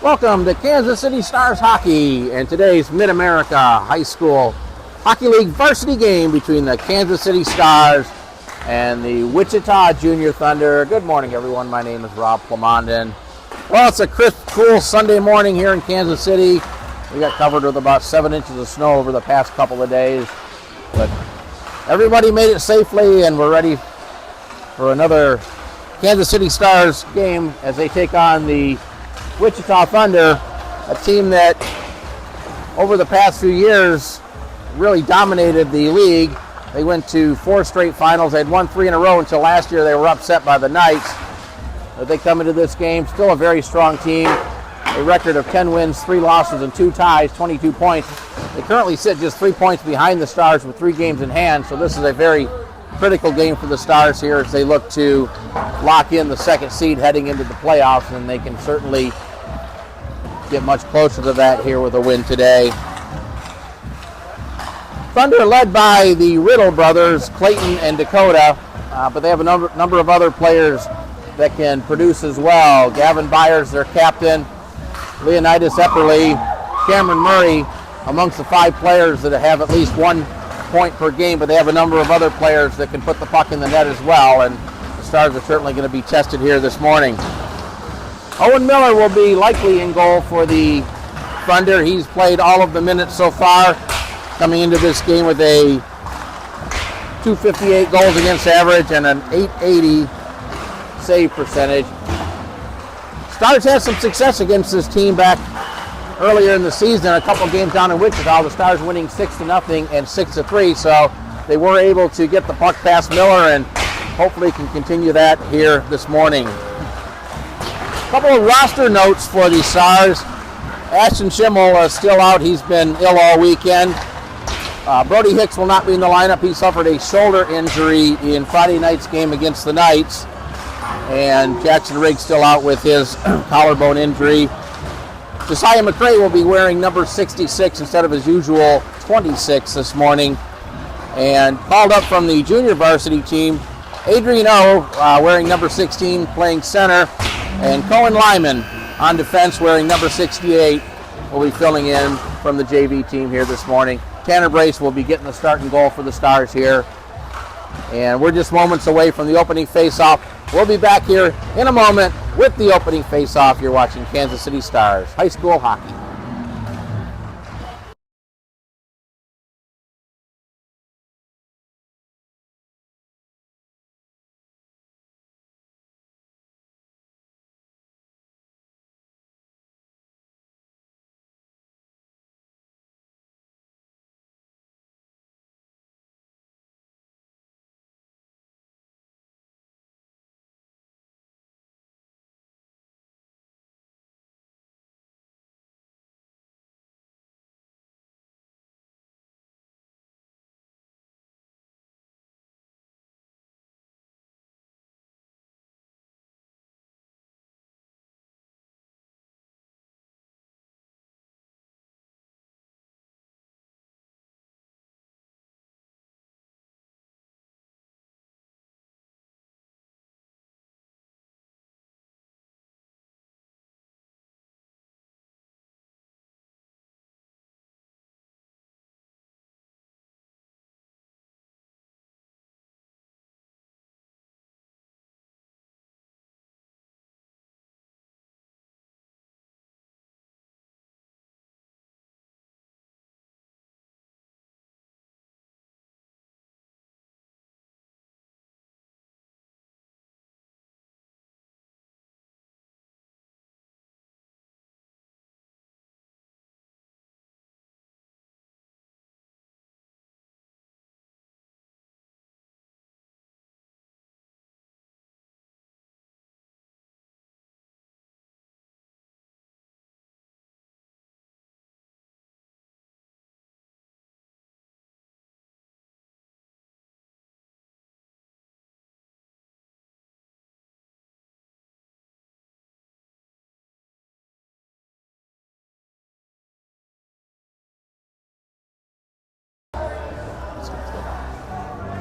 Welcome to Kansas City Stars Hockey and today's Mid-America High School Hockey League varsity game between the Kansas City Stars and the Wichita Junior Thunder. Good morning, everyone. My name is Rob Plamondon. Well, it's a crisp, cool Sunday morning here in Kansas City. We got covered with about 7 inches of snow over the past couple of days, but everybody made it safely, and we're ready for another Kansas City Stars game as they take on the Wichita Thunder, a team that over the past few years really dominated the league. They went to 4 straight finals. They had won 3 in a row until last year they were upset by the Knights. But they come into this game, still a very strong team. A record of 10 wins, 3 losses, and 2 ties, 22 points. They currently sit just 3 points behind the Stars with 3 games in hand, so this is a very critical game for the Stars here as they look to lock in the second seed heading into the playoffs, and they can certainly get much closer to that here with a win today. Thunder led by the Riddle brothers, Clayton and Dakota, but they have a number of other players that can produce as well. Gavin Byers, their captain, Leonidas Epperly, Cameron Murray, amongst the 5 players that have at least 1 point per game, but they have a number of other players that can put the puck in the net as well, and the Stars are certainly going to be tested here this morning. Owen Miller will be likely in goal for the Thunder. He's played all of the minutes so far, coming into this game with a .258 goals against average and an .880 save percentage. Stars had some success against this team back earlier in the season, a couple games down in Wichita. The Stars winning 6-0 and 6-3, so they were able to get the puck past Miller and hopefully can continue that here this morning. A couple of roster notes for the Stars. Ashton Schimmel is still out. He's been ill all weekend. Brody Hicks will not be in the lineup. He suffered a shoulder injury in Friday night's game against the Knights. And Jackson Riggs still out with his collarbone injury. Josiah McCray will be wearing number 66 instead of his usual 26 this morning. And called up from the junior varsity team, Adrian O, wearing number 16, playing center. And Cohen Lyman on defense wearing number 68 will be filling in from the JV team here this morning. Tanner Brace will be getting the starting goal for the Stars here. And we're just moments away from the opening face-off. We'll be back here in a moment with the opening face-off. You're watching Kansas City Stars High School Hockey.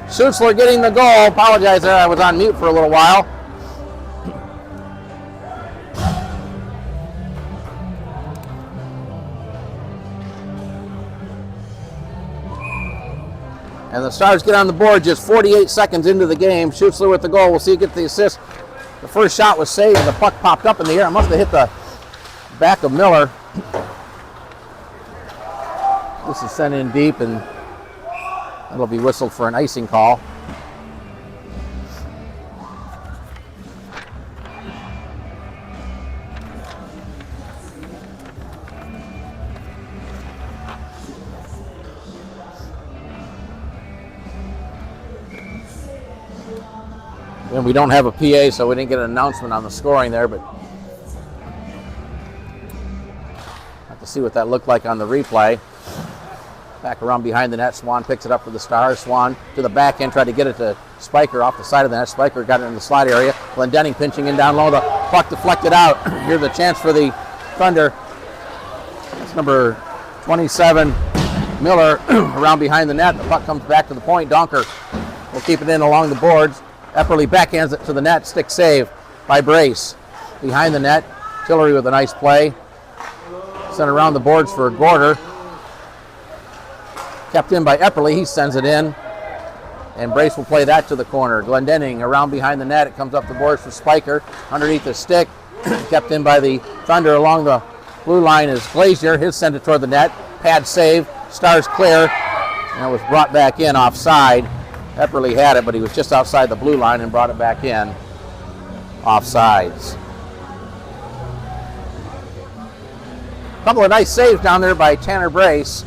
Schutzler getting the goal. Apologize there, I was on mute for a little while. And the Stars get on the board just 48 seconds into the game. Schutzler with the goal. We'll see who gets the assist. The first shot was saved, and the puck popped up in the air. It must have hit the back of Miller. This is sent in deep, and that'll be whistled for an icing call. And we don't have a PA, so we didn't get an announcement on the scoring there, but have to see what that looked like on the replay. Back around behind the net, Swan picks it up for the Stars. Swan to the back end, tried to get it to Spiker off the side of the net. Spiker got it in the slot area. Glendenning pinching in down low. The puck deflected out. Here's a chance for the Thunder. That's number 27, Miller, around behind the net. The puck comes back to the point. Donker will keep it in along the boards. Epperly backhands it to the net. Stick save by Brace. Behind the net, Tillery with a nice play. Sent around the boards for Gorder. Kept in by Epperly. He sends it in. And Brace will play that to the corner. Glendenning around behind the net. It comes up the boards for Spiker. Underneath the stick. Kept in by the Thunder along the blue line is Glazier. His sent it toward the net. Pad save. Stars clear. And it was brought back in offside. Epperly had it, but he was just outside the blue line and brought it back in offsides. A couple of nice saves down there by Tanner Brace.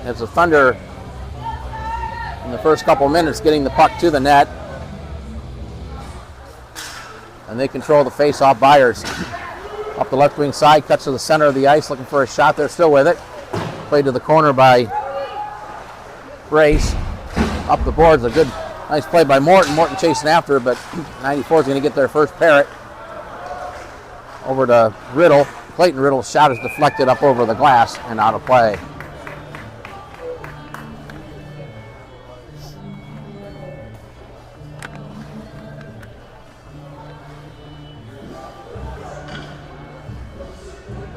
As the Thunder, in the first couple of minutes, getting the puck to the net. And they control the face-off. Byers up the left wing side, cuts to the center of the ice, looking for a shot. They're still with it. Played to the corner by Brace. Up the boards, a good, nice play by Morton. Morton chasing after it, but 94 is going to get their first Parrott. Over to Riddle. Clayton Riddle's shot is deflected up over the glass and out of play.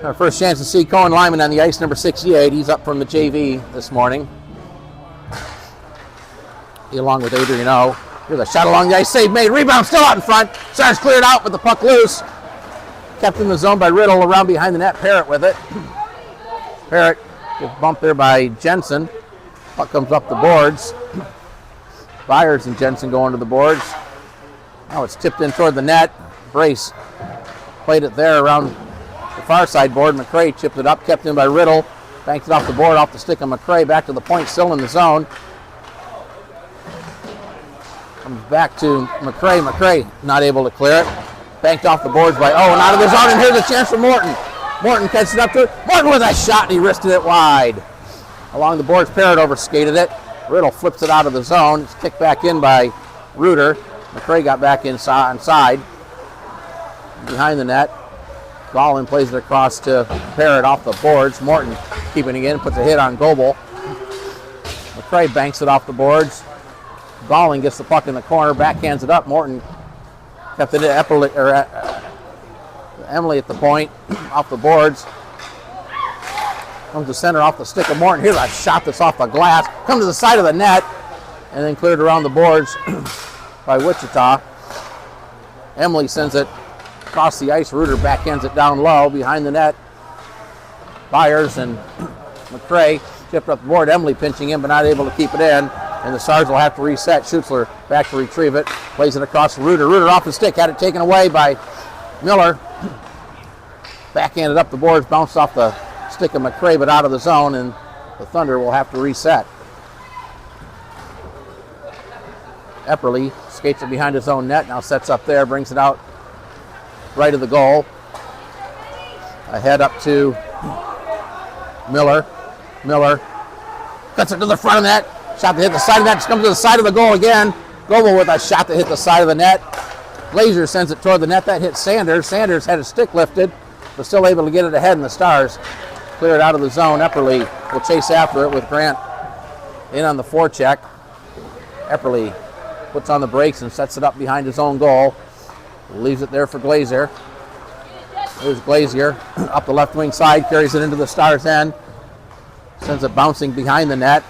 Our first chance to see Cohen Lyman on the ice, number 68. He's up from the JV this morning. Along with Adrian O. Here's a shot along the ice, save made, rebound still out in front. Stars cleared out with the puck loose. Kept in the zone by Riddle, around behind the net. Parrott with it. Parrott gets bumped there by Jensen. Puck comes up the boards. Byers and Jensen going to the boards. Now it's tipped in toward the net. Brace played it there around the far side board. McCray chipped it up, kept in by Riddle. Banked it off the board, off the stick of McCray. Back to the point, still in the zone. Comes back to McCray. McCray not able to clear it. Banked off the boards by Owen out of the zone, and here's a chance for Morton. Morton catches it up to it. Morton with a shot, and he wristed it wide. Along the boards, Parrott overskated it. Riddle flips it out of the zone. It's kicked back in by Reuter. McCray got back inside. Behind the net. Gollin plays it across to Parrott off the boards. Morton keeping it in, puts a hit on Goebel. McCray banks it off the boards. Gollin gets the puck in the corner, backhands it up. Morton kept it to Emily at the point, off the boards. Comes to center off the stick of Morton. Here's a shot that's off the glass. Comes to the side of the net, and then cleared around the boards by Wichita. Emily sends it across the ice. Reuter backhands it down low behind the net. Byers and McCray chipped up the board. Emily pinching in, but not able to keep it in. And the Stars will have to reset. Schutzler back to retrieve it. Plays it across to Reuter. Reuter off the stick. Had it taken away by Miller. Backhanded up the boards. Bounced off the stick of McCray, but out of the zone. And the Thunder will have to reset. Epperly skates it behind his own net. Now sets up there. Brings it out right of the goal. Ahead up to Miller. Miller cuts it to the front of the net. Shot that hit the side of the net, just comes to the side of the goal again. Goebel with a shot that hit the side of the net. Glazier sends it toward the net. That hit Sanders. Sanders had his stick lifted, but still able to get it ahead, and the Stars clear it out of the zone. Epperly will chase after it with Grant in on the forecheck. Epperly puts on the brakes and sets it up behind his own goal. Leaves it there for Glazier. There's Glazier up the left wing side, carries it into the Stars' end. Sends it bouncing behind the net.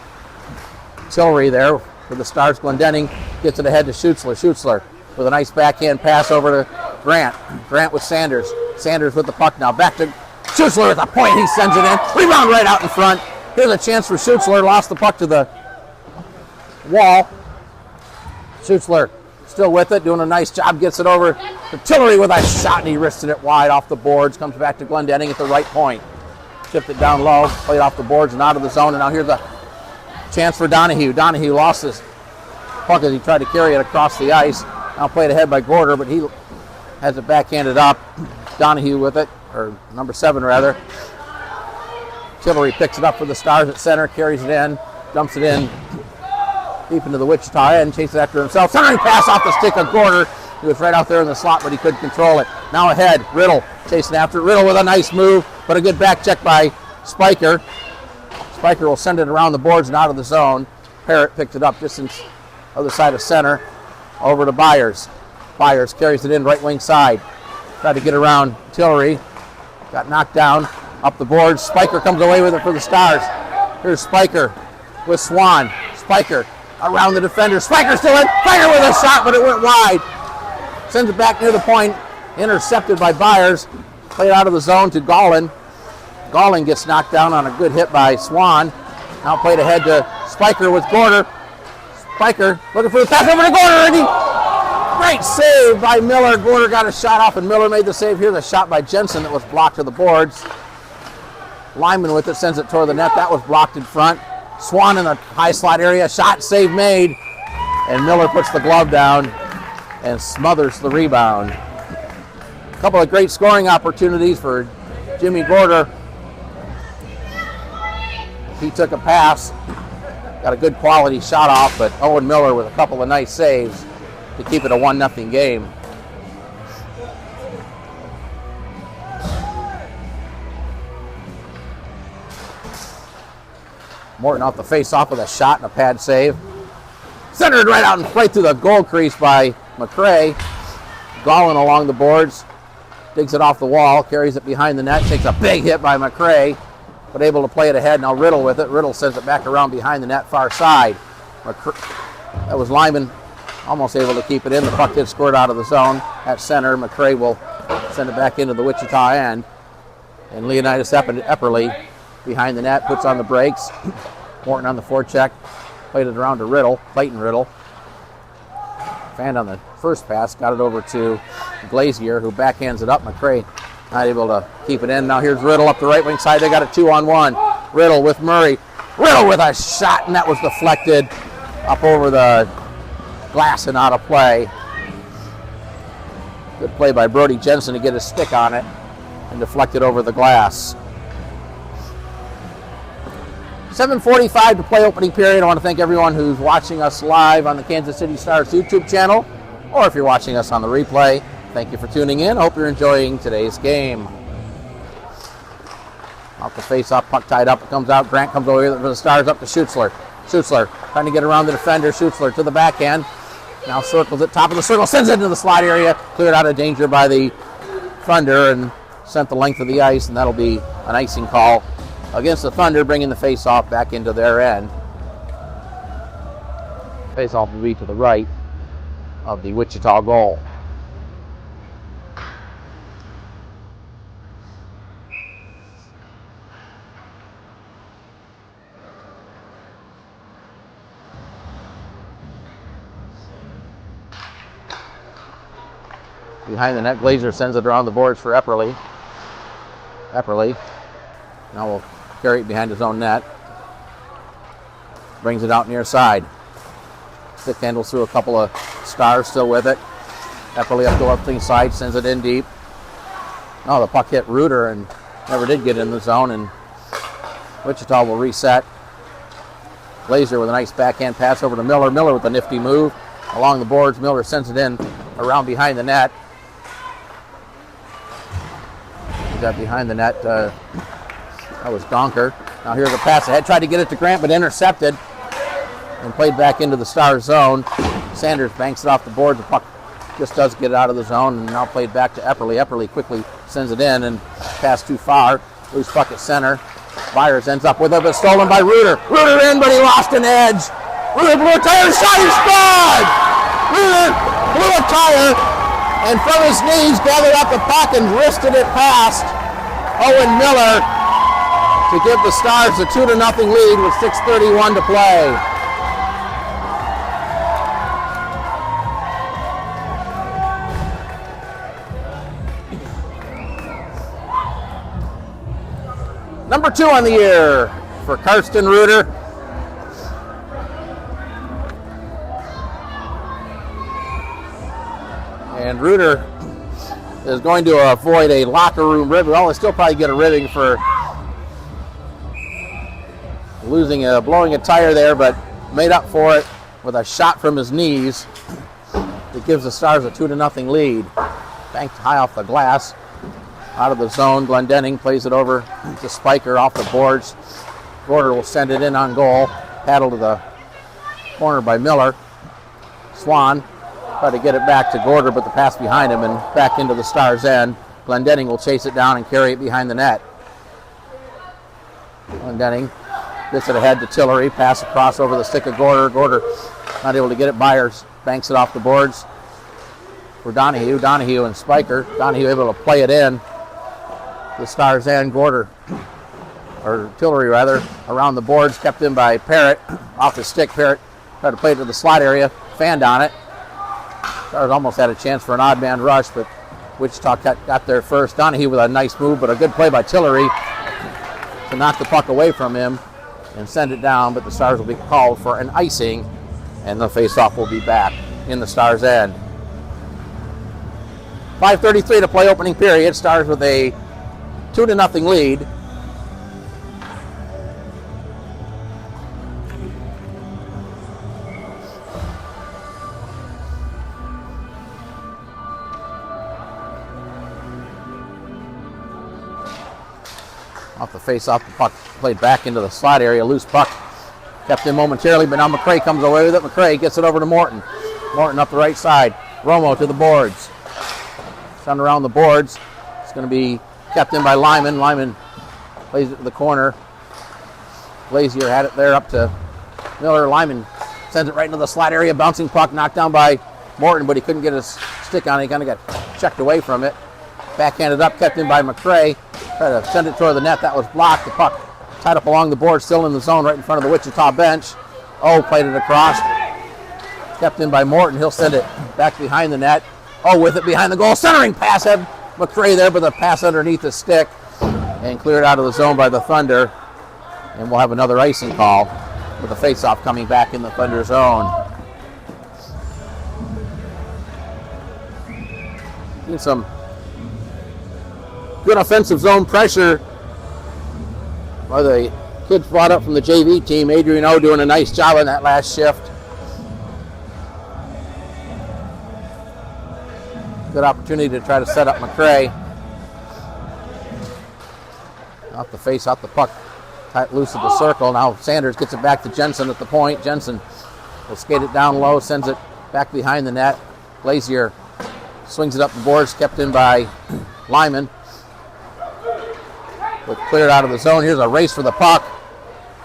Tillery there for the Stars. Glendenning gets it ahead to Schutzler. Schutzler with a nice backhand pass over to Grant. Grant with Sanders. Sanders with the puck now. Back to Schutzler at the point. He sends it in. Rebound right out in front. Here's a chance for Schutzler. Lost the puck to the wall. Schutzler still with it, doing a nice job. Gets it over to Tillery with a shot, and he wristed it wide off the boards. Comes back to Glendenning at the right point. Tipped it down low. Played off the boards and out of the zone. And now here's a chance for Donahue. Donahue lost his puck as he tried to carry it across the ice. Now played ahead by Gorder, but he has it backhanded up. Donahue with it, or number 7 rather. Tillery picks it up for the Stars at center, carries it in, dumps it in deep into the Wichita end, chases after himself. Centering pass off the stick of Gorder. He was right out there in the slot, but he couldn't control it. Now ahead, Riddle chasing after it. Riddle with a nice move, but a good back check by Spiker. Spiker will send it around the boards and out of the zone. Parrott picked it up just on the other side of center. Over to Byers. Byers carries it in right wing side. Tried to get around Tillery. Got knocked down. Up the boards. Spiker comes away with it for the Stars. Here's Spiker with Swan. Spiker around the defender. Spiker still in. Spiker with a shot, but it went wide. Sends it back near the point. Intercepted by Byers. Played out of the zone to Gallin. Gallin gets knocked down on a good hit by Swan. Now played ahead to Spiker with Gorder. Spiker looking for the pass over to Gorder, and great save by Miller. Gorder got a shot off, and Miller made the save here. The shot by Jensen that was blocked to the boards. Lyman with it, sends it toward the net. That was blocked in front. Swan in the high slot area. Shot, save made. And Miller puts the glove down and smothers the rebound. A couple of great scoring opportunities for Jimmy Gorder. He took a pass. Got a good quality shot off, but Owen Miller with a couple of nice saves to keep it a 1-0 game. Morton off the face-off with a shot and a pad save. Centered right out and right through the goal crease by McCray. Gallin along the boards. Digs it off the wall, carries it behind the net, takes a big hit by McCray, but able to play it ahead. Now Riddle with it. Riddle sends it back around behind the net, far side. That was Lyman almost able to keep it in. The puck did squirt out of the zone at center. McCray will send it back into the Wichita end. And Leonidas Epperly behind the net, puts on the brakes. Morton on the forecheck. Played it around to Riddle, Clayton Riddle. Fanned on the first pass, got it over to Glazier, who backhands it up. McCray not able to keep it in. Now here's Riddle up the right wing side. They got a 2-on-1. Riddle with Murray. Riddle with a shot, and that was deflected up over the glass and out of play. Good play by Brody Jensen to get his stick on it and deflect it over the glass. 7:45 to play opening period. I want to thank everyone who's watching us live on the Kansas City Stars YouTube channel, or if you're watching us on the replay, thank you for tuning in. I hope you're enjoying today's game. Off the face-off, puck tied up, it comes out. Grant comes over for the Stars, up to Schutzler. Schutzler trying to get around the defender. Schutzler to the backhand. Now circles at top of the circle, sends it into the slot area, cleared out of danger by the Thunder and sent the length of the ice, and that'll be an icing call against the Thunder, bringing the face-off back into their end. Face-off will be to the right of the Wichita goal. Behind the net, Glazer sends it around the boards for Epperly. Epperly now will carry it behind his own net. Brings it out near side. Stick handles through a couple of Stars still with it. Epperly up the left wing side, sends it in deep. No, the puck hit Reuter and never did get in the zone, and Wichita will reset. Glazer with a nice backhand pass over to Miller. Miller with a nifty move along the boards. Miller sends it in around behind the net. He's got behind the net. That was Donker. Now here's a pass ahead. Tried to get it to Grant, but intercepted and played back into the Stars zone. Sanders banks it off the board. The puck just does get it out of the zone, and now played back to Epperly. Epperly quickly sends it in and pass too far. Loose puck at center. Byers ends up with it, but stolen by Reuter. Reuter in, but he lost an edge. Ruder blew a tire, shot, he scored! Ruder blew a tire, and from his knees gathered up the puck and wristed it past Owen Miller to give the Stars a 2-0 lead with 6:31 to play. Number 2 on the year for Karsten Ruder. And Ruder is going to avoid a locker room ribbing. Well, he'll still probably get a ribbing for blowing a tire there, but made up for it with a shot from his knees that gives the Stars a 2-0 lead. Banked high off the glass. Out of the zone, Glendenning plays it over to Spiker off the boards. Gorder will send it in on goal. Paddle to the corner by Miller. Swan tried to get it back to Gorder, but the pass behind him and back into the Stars' end. Glendenning will chase it down and carry it behind the net. Glendenning gets it ahead to Tillery. Pass across over the stick of Gorder. Gorder not able to get it. Byers banks it off the boards for Donahue. Donahue and Spiker. Donahue able to play it in. The Stars and Gorder, or Tillery rather, around the boards, kept in by Parrott. Off the stick, Parrott tried to play it to the slot area, fanned on it. Stars almost had a chance for an odd man rush, but Wichita got there first. Donahue with a nice move, but a good play by Tillery to knock the puck away from him and send it down, but the Stars will be called for an icing, and the face-off will be back in the Stars' end. 5:33 to play opening period. Stars with a 2-0 lead. Off the face-off, the puck played back into the slot area. Loose puck kept in momentarily, but now McCray comes away with it. McCray gets it over to Morton. Morton up the right side. Romo to the boards. Sent around the boards. It's going to be kept in by Lyman. Lyman plays it to the corner. Glazier had it there up to Miller. Lyman sends it right into the slot area. Bouncing puck knocked down by Morton, but he couldn't get his stick on it. He kind of got checked away from it. Backhanded up, kept in by McCray. Tried to send it toward the net. That was blocked. The puck tied up along the board, still in the zone right in front of the Wichita bench. Played it across. Kept in by Morton. He'll send it back behind the net. With it behind the goal. Centering pass had McCray there, but the pass underneath the stick and cleared out of the zone by the Thunder. And we'll have another icing call with the face-off coming back in the Thunder zone. Seeing some good offensive zone pressure by the kids brought up from the JV team. Adrian O doing a nice job on that last shift. Good opportunity to try to set up McCray. Off the face, off the puck, tight loose of the circle. Now Sanders gets it back to Jensen at the point. Jensen will skate it down low, sends it back behind the net. Glazier swings it up the boards, kept in by Lyman. But cleared out of the zone. Here's a race for the puck.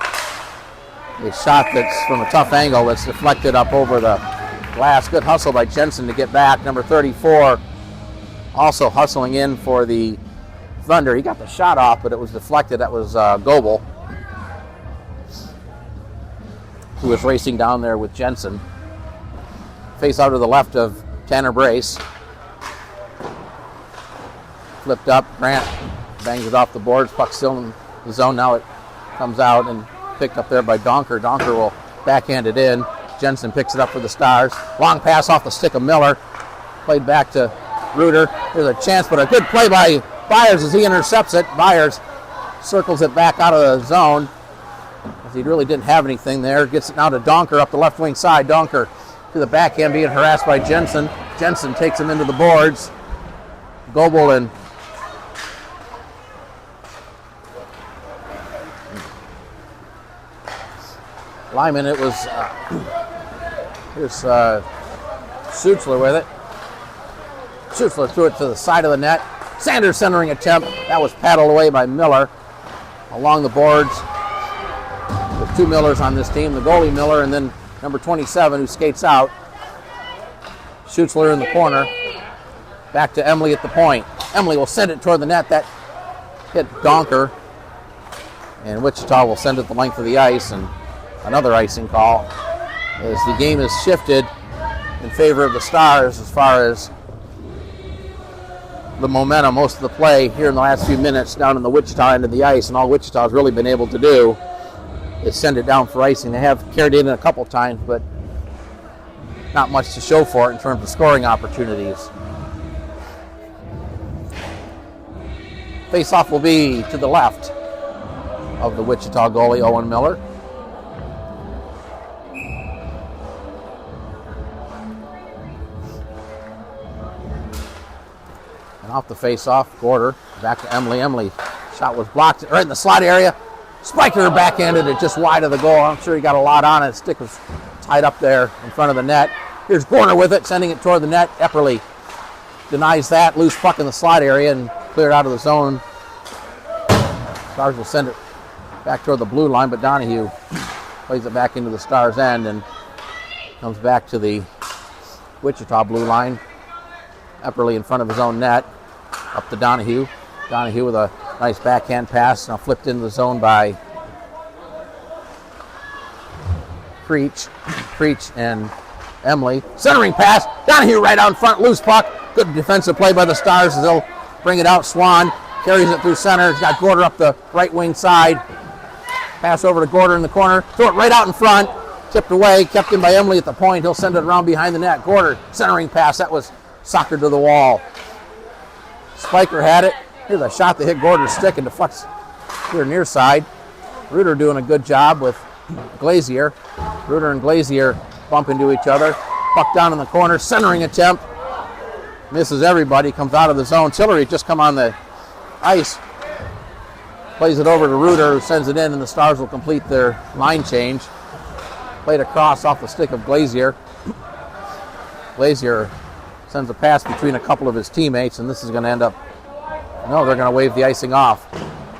A shot that's from a tough angle that's deflected up over the glass. Good hustle by Jensen to get back. Number 34 also hustling in for the Thunder. He got the shot off, but it was deflected. That was Goebel, who was racing down there with Jensen. Face out to the left of Tanner Brace. Flipped up. Grant bangs it off the boards. Puck still in the zone. Now it comes out and picked up there by Donker. Donker will backhand it in. Jensen picks it up for the Stars. Long pass off the stick of Miller. Played back to Ruder. There's a chance, but a good play by Byers as he intercepts it. Byers circles it back out of the zone as he really didn't have anything there. Gets it now to Donker up the left wing side. Donker to the backhand being harassed by Jensen. Jensen takes him into the boards. Goebel and Lyman. It was here's Sutzler with it. Sutzler threw it to the side of the net. Sanders centering attempt. That was paddled away by Miller along the boards. With two Millers on this team, the goalie Miller and then number 27, who skates out. Schutzler in the corner. Back to Emily at the point. Emily will send it toward the net. That hit Donker. And Wichita will send it the length of the ice, and another icing call as the game is shifted in favor of the Stars as far as the momentum. Most of the play here in the last few minutes down in the Wichita end of the ice, and all Wichita's really been able to do is send it down for icing. They have carried it in a couple times, but not much to show for it in terms of scoring opportunities. Face-off will be to the left of the Wichita goalie, Owen Miller. And off the face-off, Gorder back to Emily. Emily shot was blocked right in the slot area. Spiker backhanded it just wide of the goal. I'm sure he got a lot on it. Stick was tied up there in front of the net. Here's Gorder with it, sending it toward the net. Epperly denies that. Loose puck in the slot area and cleared out of the zone. Stars will send it back toward the blue line, but Donahue plays it back into the Stars' end and comes back to the Wichita blue line. Epperly in front of his own net. Up to Donahue. Donahue with a nice backhand pass. Now flipped into the zone by Creech. Creech and Emily. Centering pass. Donahue right out in front. Loose puck. Good defensive play by the Stars as they'll bring it out. Swan carries it through center. He's got Gorder up the right wing side. Pass over to Gorder in the corner. Throw it right out in front. Tipped away. Kept in by Emily at the point. He'll send it around behind the net. Gorder centering pass. That was soccer to the wall. Spiker had it. Here's a shot that hit Gorder's stick and deflects here near side. Reuter doing a good job with Glazier. Reuter and Glazier bump into each other. Puck down in the corner. Centering attempt. Misses everybody. Comes out of the zone. Tillery just come on the ice. Plays it over to Reuter, who sends it in, and the Stars will complete their line change. Played across off the stick of Glazier. Glazier sends a pass between a couple of his teammates, and this is going to end up... No, they're going to wave the icing off.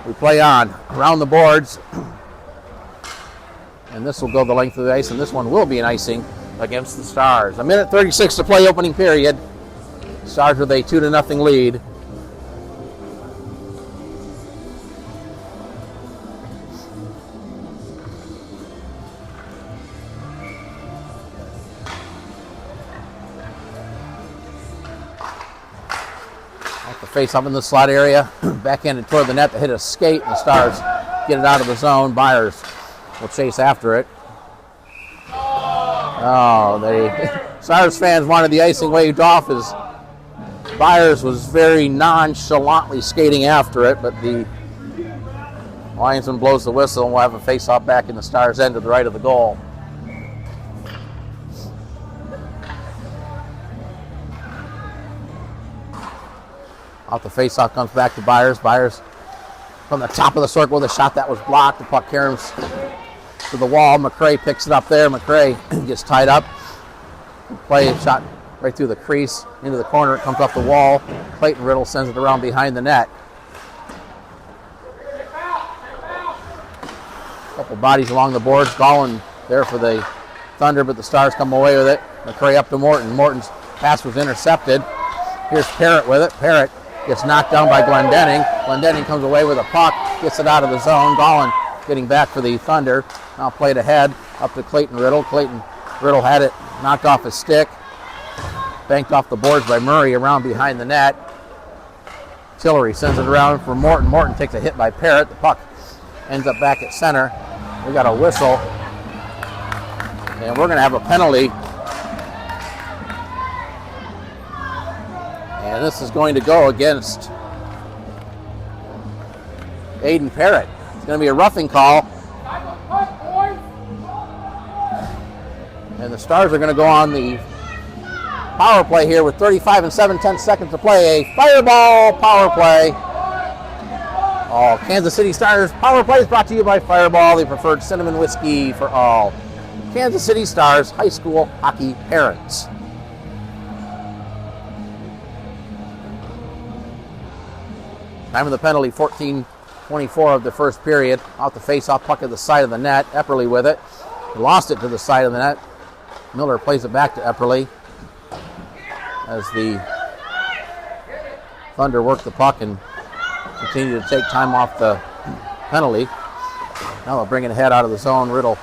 We play on. Around the boards. And this will go the length of the ice, and this one will be an icing against the Stars. 1:36 to play, opening period. Stars with a 2-0 lead. Face up in the slot area, backhanded toward the net to hit a skate, and the Stars get it out of the zone. Byers will chase after it. Oh, the Stars fans wanted the icing waved off as Byers was very nonchalantly skating after it, but the linesman blows the whistle and we'll have a face-off back in the Stars' end to the right of the goal. Off the face-off comes back to Byers. Byers from the top of the circle with a shot that was blocked. The puck caroms to the wall. McCrae picks it up there. McCrae gets tied up. Play shot right through the crease into the corner. It comes up the wall. Clayton Riddle sends it around behind the net. A couple bodies along the boards. Gollin there for the Thunder, but the Stars come away with it. McCrae up to Morton. Morton's pass was intercepted. Here's Parrott with it. Parrott gets knocked down by Glendenning. Glendenning comes away with a puck, gets it out of the zone. Gollin getting back for the Thunder. Now played ahead, up to Clayton Riddle. Clayton Riddle had it knocked off his stick. Banked off the boards by Murray around behind the net. Tillery sends it around for Morton. Morton takes a hit by Parrott. The puck ends up back at center. We got a whistle. And we're going to have a penalty. And this is going to go against Aiden Parrott. It's going to be a roughing call. And the Stars are going to go on the power play here with 35 and 7/10 seconds to play. A Fireball power play. All Kansas City Stars power play is brought to you by Fireball, the preferred cinnamon whiskey for all Kansas City Stars high school hockey parents. Time of the penalty, 14:24 of the first period. Off the face-off puck at the side of the net. Epperly with it. He lost it to the side of the net. Miller plays it back to Epperly as the Thunder work the puck and continue to take time off the penalty. Now they'll bring it ahead out of the zone. Riddle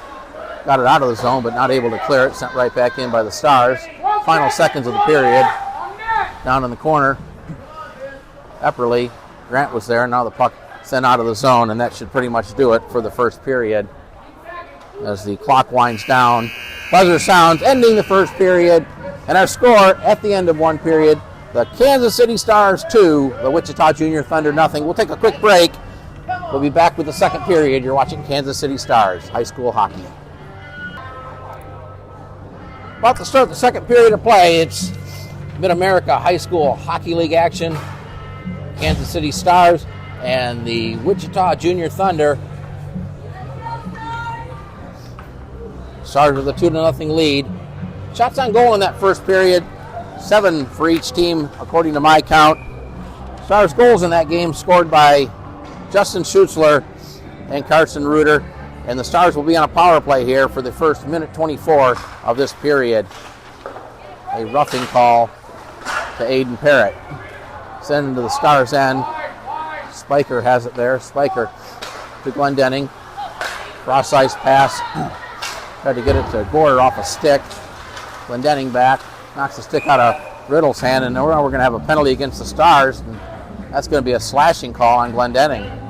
got it out of the zone, but not able to clear it. Sent right back in by the Stars. Final seconds of the period. Down in the corner, Epperly. Grant was there. Now the puck sent out of the zone, and that should pretty much do it for the first period. As the clock winds down, buzzer sounds, ending the first period. And our score at the end of one period, the Kansas City Stars 2, the Wichita Junior Thunder nothing. We'll take a quick break. We'll be back with the second period. You're watching Kansas City Stars high school hockey. About to start the second period of play. It's Mid-America High School Hockey League action. Kansas City Stars and the Wichita Junior Thunder. Stars with a 2-0 lead. Shots on goal in that first period. 7 for each team, according to my count. Stars goals in that game scored by Justin Schutzler and Carson Reuter. And the Stars will be on a power play here for the first minute 24 of this period. A roughing call to Aiden Parrott. Send into the Stars end. Spiker has it there. Spiker to Glendenning. Cross-ice pass. Tried to get it to Gorder off a stick. Glendenning back. Knocks the stick out of Riddle's hand. And now we're going to have a penalty against the Stars. And that's going to be a slashing call on Glendenning.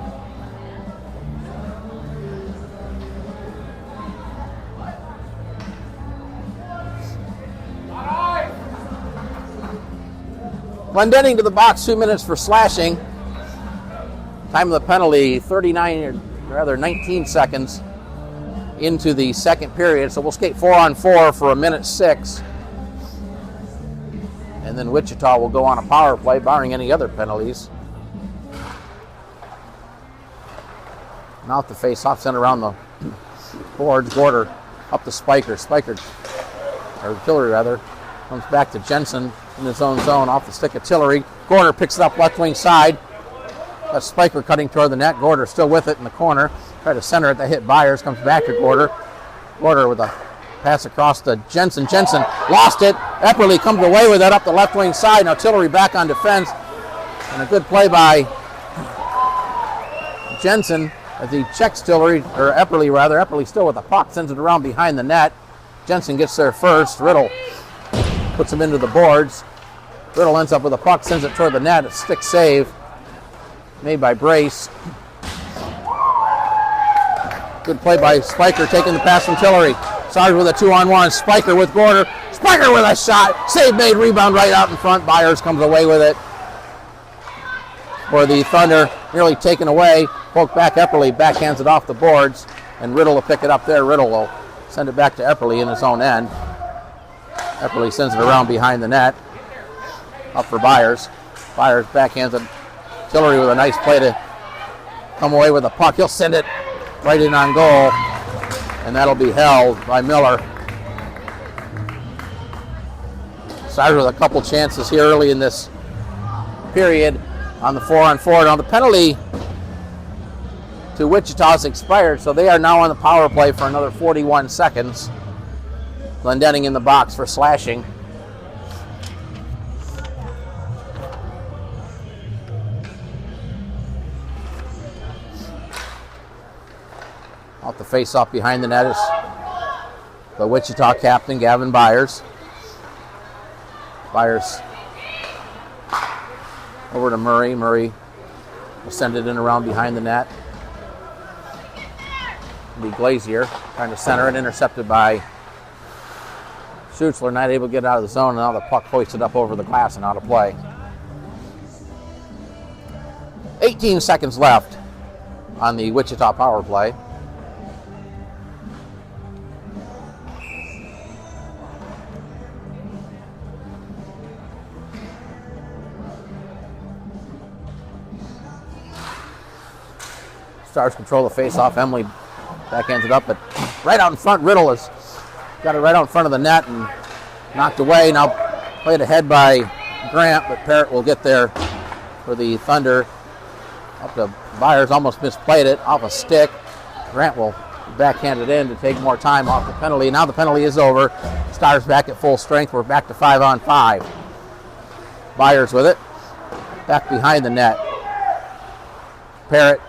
Glendenning to the box, 2 minutes for slashing. Time of the penalty, 19 seconds into the second period. So we'll skate 4-on-4 for 1:06. And then Wichita will go on a power play, barring any other penalties. Now to face off, sent around the boards. Gorder up to Spiker. Spiker, or Tillery rather, comes back to Jensen in his own zone off the stick of Tillery. Gorder picks it up left wing side. That's Spiker cutting toward the net. Gorder still with it in the corner. Try to center it. That hit Byers. Comes back to Gorder. Gorder with a pass across to Jensen. Jensen lost it. Epperly comes away with it up the left wing side. Now Tillery back on defense. And a good play by Jensen as he checks Tillery, or Epperly rather. Epperly still with the puck. Sends it around behind the net. Jensen gets there first. Riddle puts him into the boards. Riddle ends up with a puck, sends it toward the net. A stick save made by Brace. Good play by Spiker, taking the pass from Tillery. Stars with a 2-on-1. Spiker with Gorder. Spiker with a shot. Save made, rebound right out in front. Byers comes away with it. For the Thunder, nearly taken away. Poke back Epperly, backhands it off the boards. And Riddle will pick it up there. Riddle will send it back to Epperly in his own end. Epperly sends it around behind the net. Up for Byers. Byers backhands it. Tillery with a nice play to come away with the puck. He'll send it right in on goal. And that'll be held by Miller. Stars with a couple chances here early in this period on the 4-on-4. Now the penalty to Wichita's expired, so they are now on the power play for another 41 seconds. Glendenning in the box for slashing. Off the face-off behind the net is the Wichita captain, Gavin Byers. Byers over to Murray. Murray will send it in around behind the net. It'll be Glazier trying to center it, intercepted by Schutzler, not able to get out of the zone, and now the puck hoisted up over the glass and out of play. 18 seconds left on the Wichita power play. Stars control the face-off. Emily backhands it up, but right out in front, Riddle has got it right out in front of the net and knocked away. Now played ahead by Grant, but Parrott will get there for the Thunder. Up to Byers, almost misplayed it off a stick. Grant will backhanded in to take more time off the penalty. Now the penalty is over. Stars back at full strength. We're back to 5-on-5. Byers with it. Back behind the net. Parrott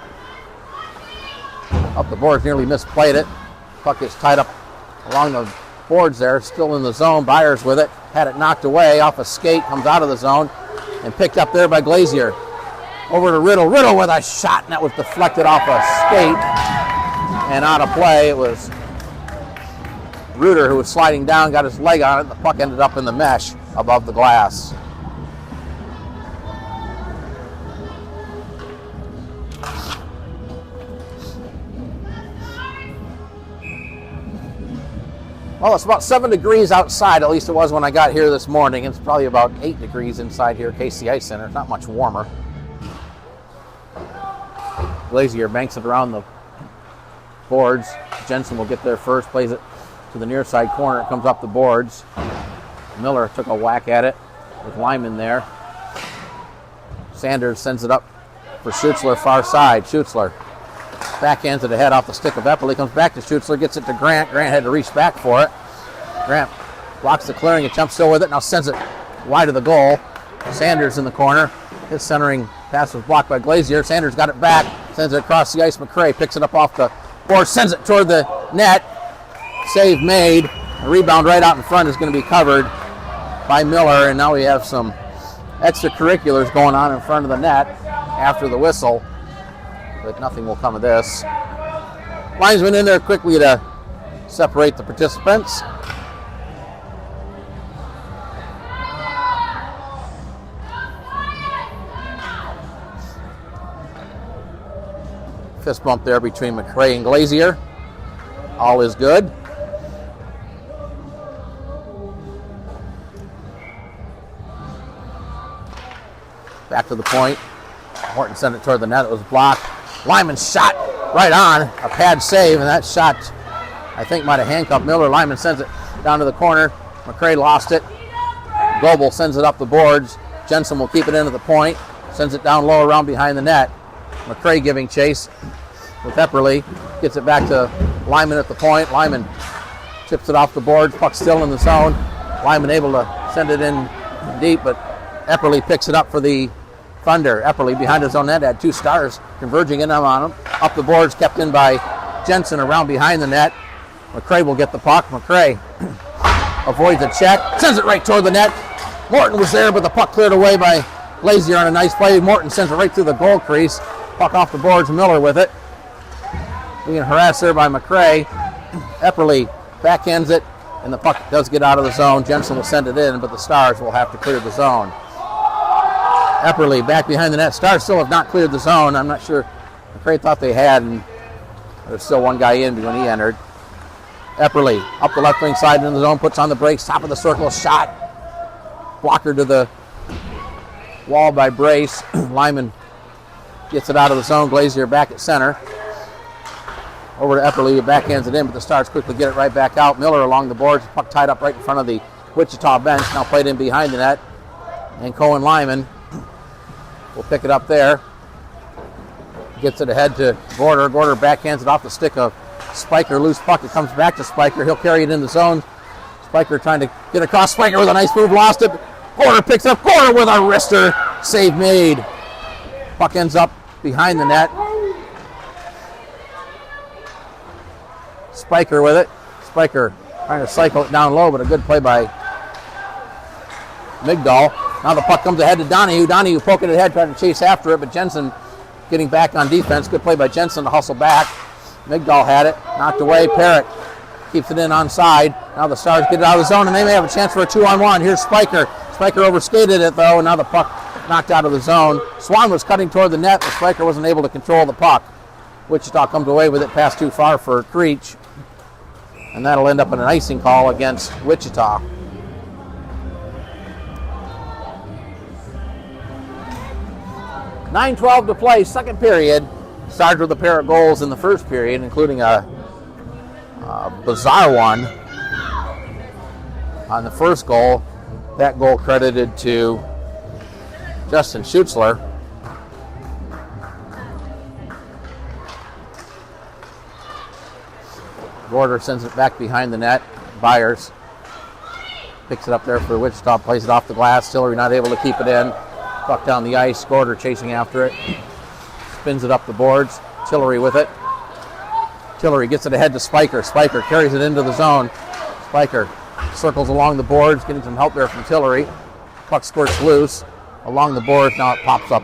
up the boards, nearly misplayed it. Puck gets tied up along the boards there, still in the zone. Byers with it. Had it knocked away off a skate, comes out of the zone, and picked up there by Glazier. Over to Riddle. Riddle with a shot, and that was deflected off a skate and out of play. It was Reuter who was sliding down, got his leg on it, and the puck ended up in the mesh above the glass. Well, it's about 7 degrees outside, at least it was when I got here this morning. It's probably about 8 degrees inside here at KC Ice Center. It's not much warmer. Glazier banks it around the boards. Jensen will get there first, plays it to the near side corner. It comes up the boards. Miller took a whack at it with Lyman there. Sanders sends it up for Schutzler, far side. Schutzler backhands it ahead off the stick of Eppley. Comes back to Schutzler, gets it to Grant. Grant had to reach back for it. Grant blocks the clearing and jumps still with it. Now sends it wide of the goal. Sanders in the corner. His centering pass was blocked by Glazier. Sanders got it back. Sends it across the ice. McCray picks it up off the board. Sends it toward the net. Save made. A rebound right out in front is going to be covered by Miller. And now we have some extracurriculars going on in front of the net after the whistle. But nothing will come of this. Linesman in there quickly to separate the participants. Fist bump there between McCray and Glazier. All is good. Back to the point. Horton sent it toward the net. It was blocked. Lyman shot right on. A pad save, and that shot, I think, might have handcuffed Miller. Lyman sends it down to the corner. McCray lost it. Goebel sends it up the boards. Jensen will keep it in at the point. Sends it down low around behind the net. McCray giving chase with Epperly. Gets it back to Lyman at the point. Lyman chips it off the boards. Puck still in the zone. Lyman able to send it in deep, but Epperly picks it up for the Thunder. Epperly behind his own net had two Stars converging in on him. Up the boards, kept in by Jensen around behind the net. McCray will get the puck. McCray avoids a check. Sends it right toward the net. Morton was there, but the puck cleared away by Glazier on a nice play. Morton sends it right through the goal crease. Puck off the boards. Miller with it. Being harassed there by McCray. Epperly backhands it, and the puck does get out of the zone. Jensen will send it in, but the Stars will have to clear the zone. Epperly back behind the net. Stars still have not cleared the zone. I'm not sure. McCray thought they had, and there's still one guy in when he entered. Epperly up the left wing side in the zone, puts on the brakes, top of the circle, shot. Blocker to the wall by Brace. Lyman gets it out of the zone. Glazier back at center. Over to Epperly, who backhands it in, but the Stars quickly get it right back out. Miller along the boards, puck tied up right in front of the Wichita bench, now played in behind the net. And Cohen Lyman will pick it up there. Gets it ahead to Gorder. Gorder backhands it off the stick of Spiker. Loose puck. It comes back to Spiker. He'll carry it in the zone. Spiker trying to get across. Spiker with a nice move. Lost it. Gorder picks up. Gorder with a wrister. Save made. Puck ends up behind the net. Spiker with it. Spiker trying to cycle it down low, but a good play by Migdal. Now the puck comes ahead to Donahue. Donahue poking it ahead, trying to chase after it, but Jensen getting back on defense. Good play by Jensen to hustle back. Migdal had it. Knocked away. Parrott keeps it in onside. Now the Stars get it out of the zone, and they may have a chance for a 2-on-1. Here's Spiker. Spiker overskated it, though, and now the puck knocked out of the zone. Swan was cutting toward the net, but Spiker wasn't able to control the puck. Wichita comes away with it, passed too far for Creech. And that'll end up in an icing call against Wichita. .9:12 to play, second period. Stars with a pair of goals in the first period, including a bizarre one on the first goal. That goal credited to Justin Schutzler. Gorder sends it back behind the net. Byers picks it up there for Wichita, plays it off the glass. Tillery not able to keep it in. Puck down the ice. Gorder chasing after it. Spins it up the boards. Tillery with it. Tillery gets it ahead to Spiker. Spiker carries it into the zone. Spiker circles along the boards, getting some help there from Tillery. Puck squirts loose along the boards. Now it pops up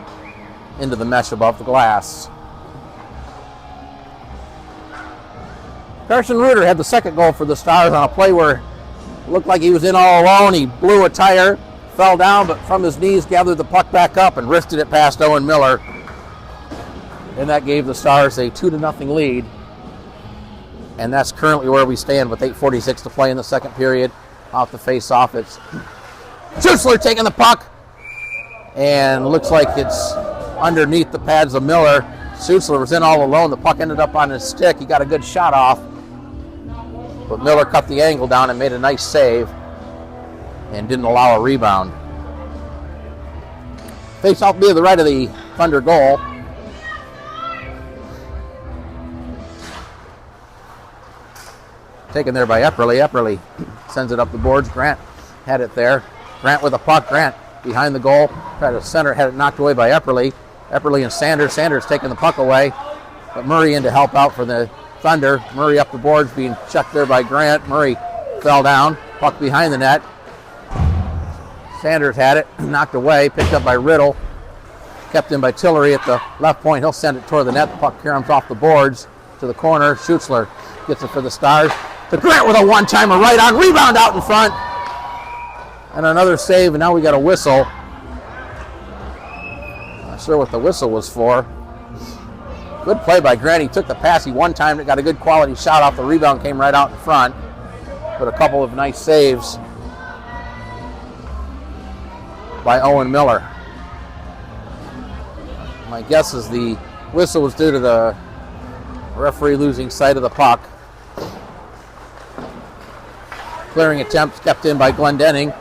into the mesh above the glass. Carson Reuter had the second goal for the Stars on a play where it looked like he was in all alone. He blew a tire, fell down, but from his knees gathered the puck back up and wristed it past Owen Miller. And that gave the Stars a 2-0 lead. And that's currently where we stand with 8:46 to play in the second period. Off the face-off, it's Schutzler taking the puck. And looks like it's underneath the pads of Miller. Schutzler was in all alone. The puck ended up on his stick. He got a good shot off. But Miller cut the angle down and made a nice save. And didn't allow a rebound. Face-off will be to the right of the Thunder goal. Taken there by Epperly. Epperly sends it up the boards. Grant had it there. Grant with a puck. Grant behind the goal. Tried to center. Had it knocked away by Epperly. Epperly and Sanders. Sanders taking the puck away. But Murray in to help out for the Thunder. Murray up the boards being checked there by Grant. Murray fell down. Puck behind the net. Sanders had it. Knocked away. Picked up by Riddle. Kept in by Tillery at the left point. He'll send it toward the net. The puck caroms off the boards to the corner. Schutzler gets it for the Stars. To Grant with a one-timer right on. Rebound out in front. And another save, and now we got a whistle. Not sure what the whistle was for. Good play by Grant. He took the pass. He one-timed it. Got a good quality shot off. The rebound came right out in front. But a couple of nice saves by Owen Miller. My guess is the whistle was due to the referee losing sight of the puck. Clearing attempt kept in by Glendenning.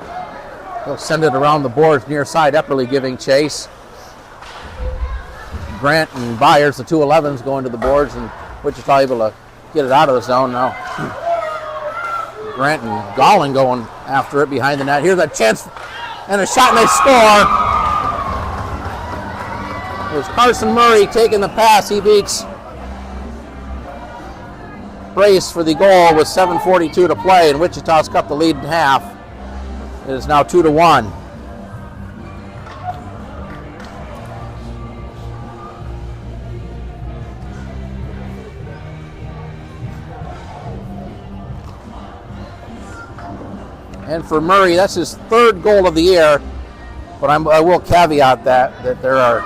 He'll send it around the boards near side. Epperly giving chase. Grant and Byers, the 2-11s, going to the boards, and Wichita able to get it out of the zone now. Grant and Golling going after it behind the net. Here's a chance and a shot, and they score. It was Carson Murray taking the pass. He beats Brace for the goal with 7:42 to play, and Wichita's cut the lead in half. It is now 2-1. And for Murray, that's his third goal of the year, but I will caveat that there are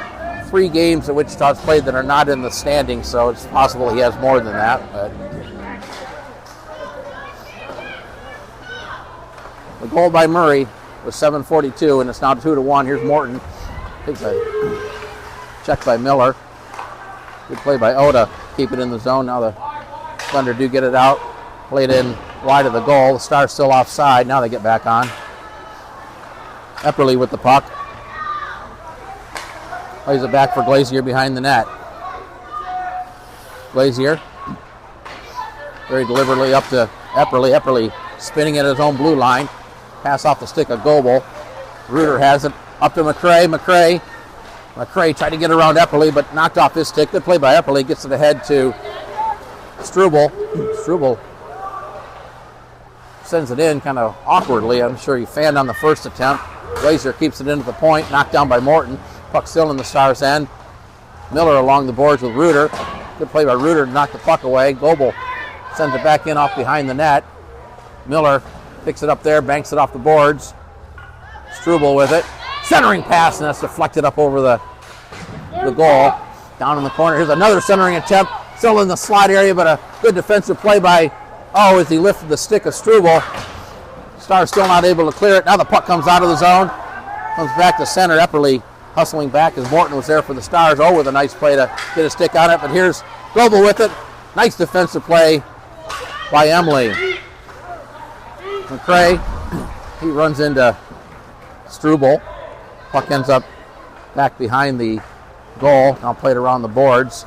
3 games that Wichita's played that are not in the standings, so it's possible he has more than that. But the goal by Murray was 7:42, and it's now 2-1. Here's Morton. Takes a check by Miller. Good play by Oda. Keep it in the zone. Now the Thunder do get it out. Played in wide of the goal. The Stars still offside. Now they get back on. Epperly with the puck. Plays it back for Glazier behind the net. Glazier very deliberately up to Epperly. Epperly spinning at his own blue line. Pass off the stick of Goebel. Reuter has it up to McCray. McCray tried to get around Epperly, but knocked off his stick. Good play by Epperly. Gets it ahead to Struble. Struble sends it in kind of awkwardly. I'm sure he fanned on the first attempt. Glazier keeps it into the point. Knocked down by Morton. Puck still in the Stars' end. Miller along the boards with Reuter. Good play by Reuter to knock the puck away. Goebel sends it back in off behind the net. Miller picks it up there, banks it off the boards. Struble with it. Centering pass, and that's deflected up over the goal. Down in the corner. Here's another centering attempt. Still in the slot area, but a good defensive play by as he lifted the stick of Struble. Stars still not able to clear it. Now the puck comes out of the zone. Comes back to center. Epperly hustling back as Morton was there for the Stars. With a nice play to get a stick on it. But here's Goebel with it. Nice defensive play by Emily. McCray, he runs into Struble. Puck ends up back behind the goal. Now played around the boards.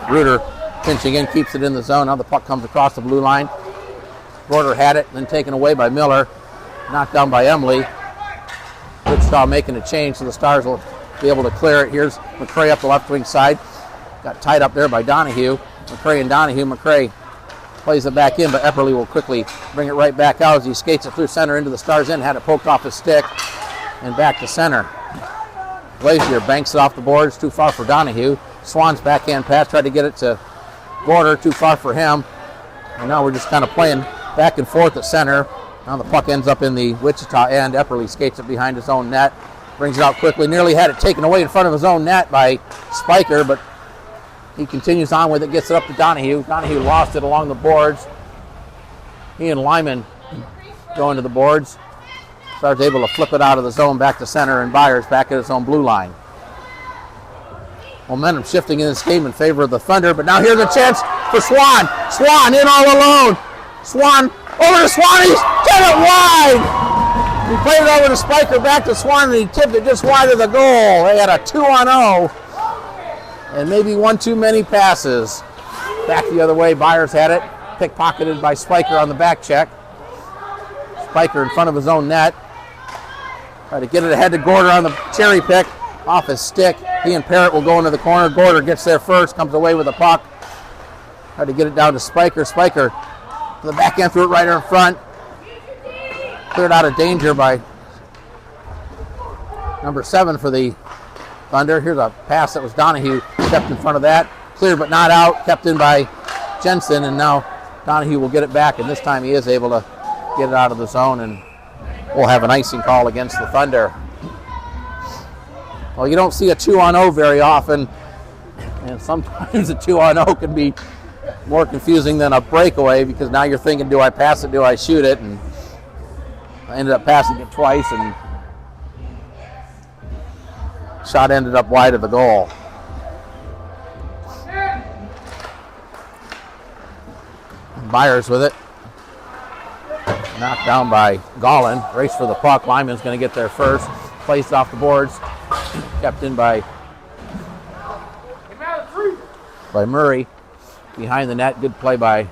Reuter pinching in, keeps it in the zone. Now the puck comes across the blue line. Gorder had it, then taken away by Miller. Knocked down by Emily. Wichita making a change, so the Stars will be able to clear it. Here's McCray up the left wing side. Got tied up there by Donahue. McCray and Donahue. McCray plays it back in, but Epperly will quickly bring it right back out as he skates it through center into the Stars' end. Had it poked off his stick and back to center. Glazier banks it off the boards, too far for Donahue. Swan's backhand pass, tried to get it to Gorder, too far for him. And now we're just kind of playing back and forth at center. Now the puck ends up in the Wichita end. Epperly skates it behind his own net. Brings it out quickly. Nearly had it taken away in front of his own net by Spiker, but he continues on with it, gets it up to Donahue. Donahue lost it along the boards. He and Lyman go into the boards. Stars able to flip it out of the zone back to center, and Byers back at his own blue line. Momentum shifting in this game in favor of the Thunder, but now here's a chance for Swan. Swan in all alone. Swan over to Swan. He's get it wide. He played it over to Spiker, back to Swan, and he tipped it just wide of the goal. They had a 2-on-0, and maybe one too many passes. Back the other way, Byers had it, pickpocketed by Spiker on the back check. Spiker in front of his own net. Try to get it ahead to Gorder on the cherry pick, off his stick. He and Parrott will go into the corner. Gorder gets there first, comes away with the puck. Try to get it down to Spiker. Spiker to the backhand, threw it right in front. Cleared out of danger by number 7 for the Thunder. Here's a pass that was Donahue, kept in front of that. Cleared but not out, kept in by Jensen, and now Donahue will get it back, and this time he is able to get it out of the zone, and we'll have an icing call against the Thunder. Well, you don't see a 2-on-0 very often, and sometimes a 2-on-0 can be more confusing than a breakaway, because now you're thinking, do I pass it, do I shoot it? And I ended up passing it twice, and shot ended up wide of the goal. Byers with it. Knocked down by Gollin. Race for the puck. Lyman's going to get there first. Placed off the boards. Kept in by Murray. Behind the net. Good play by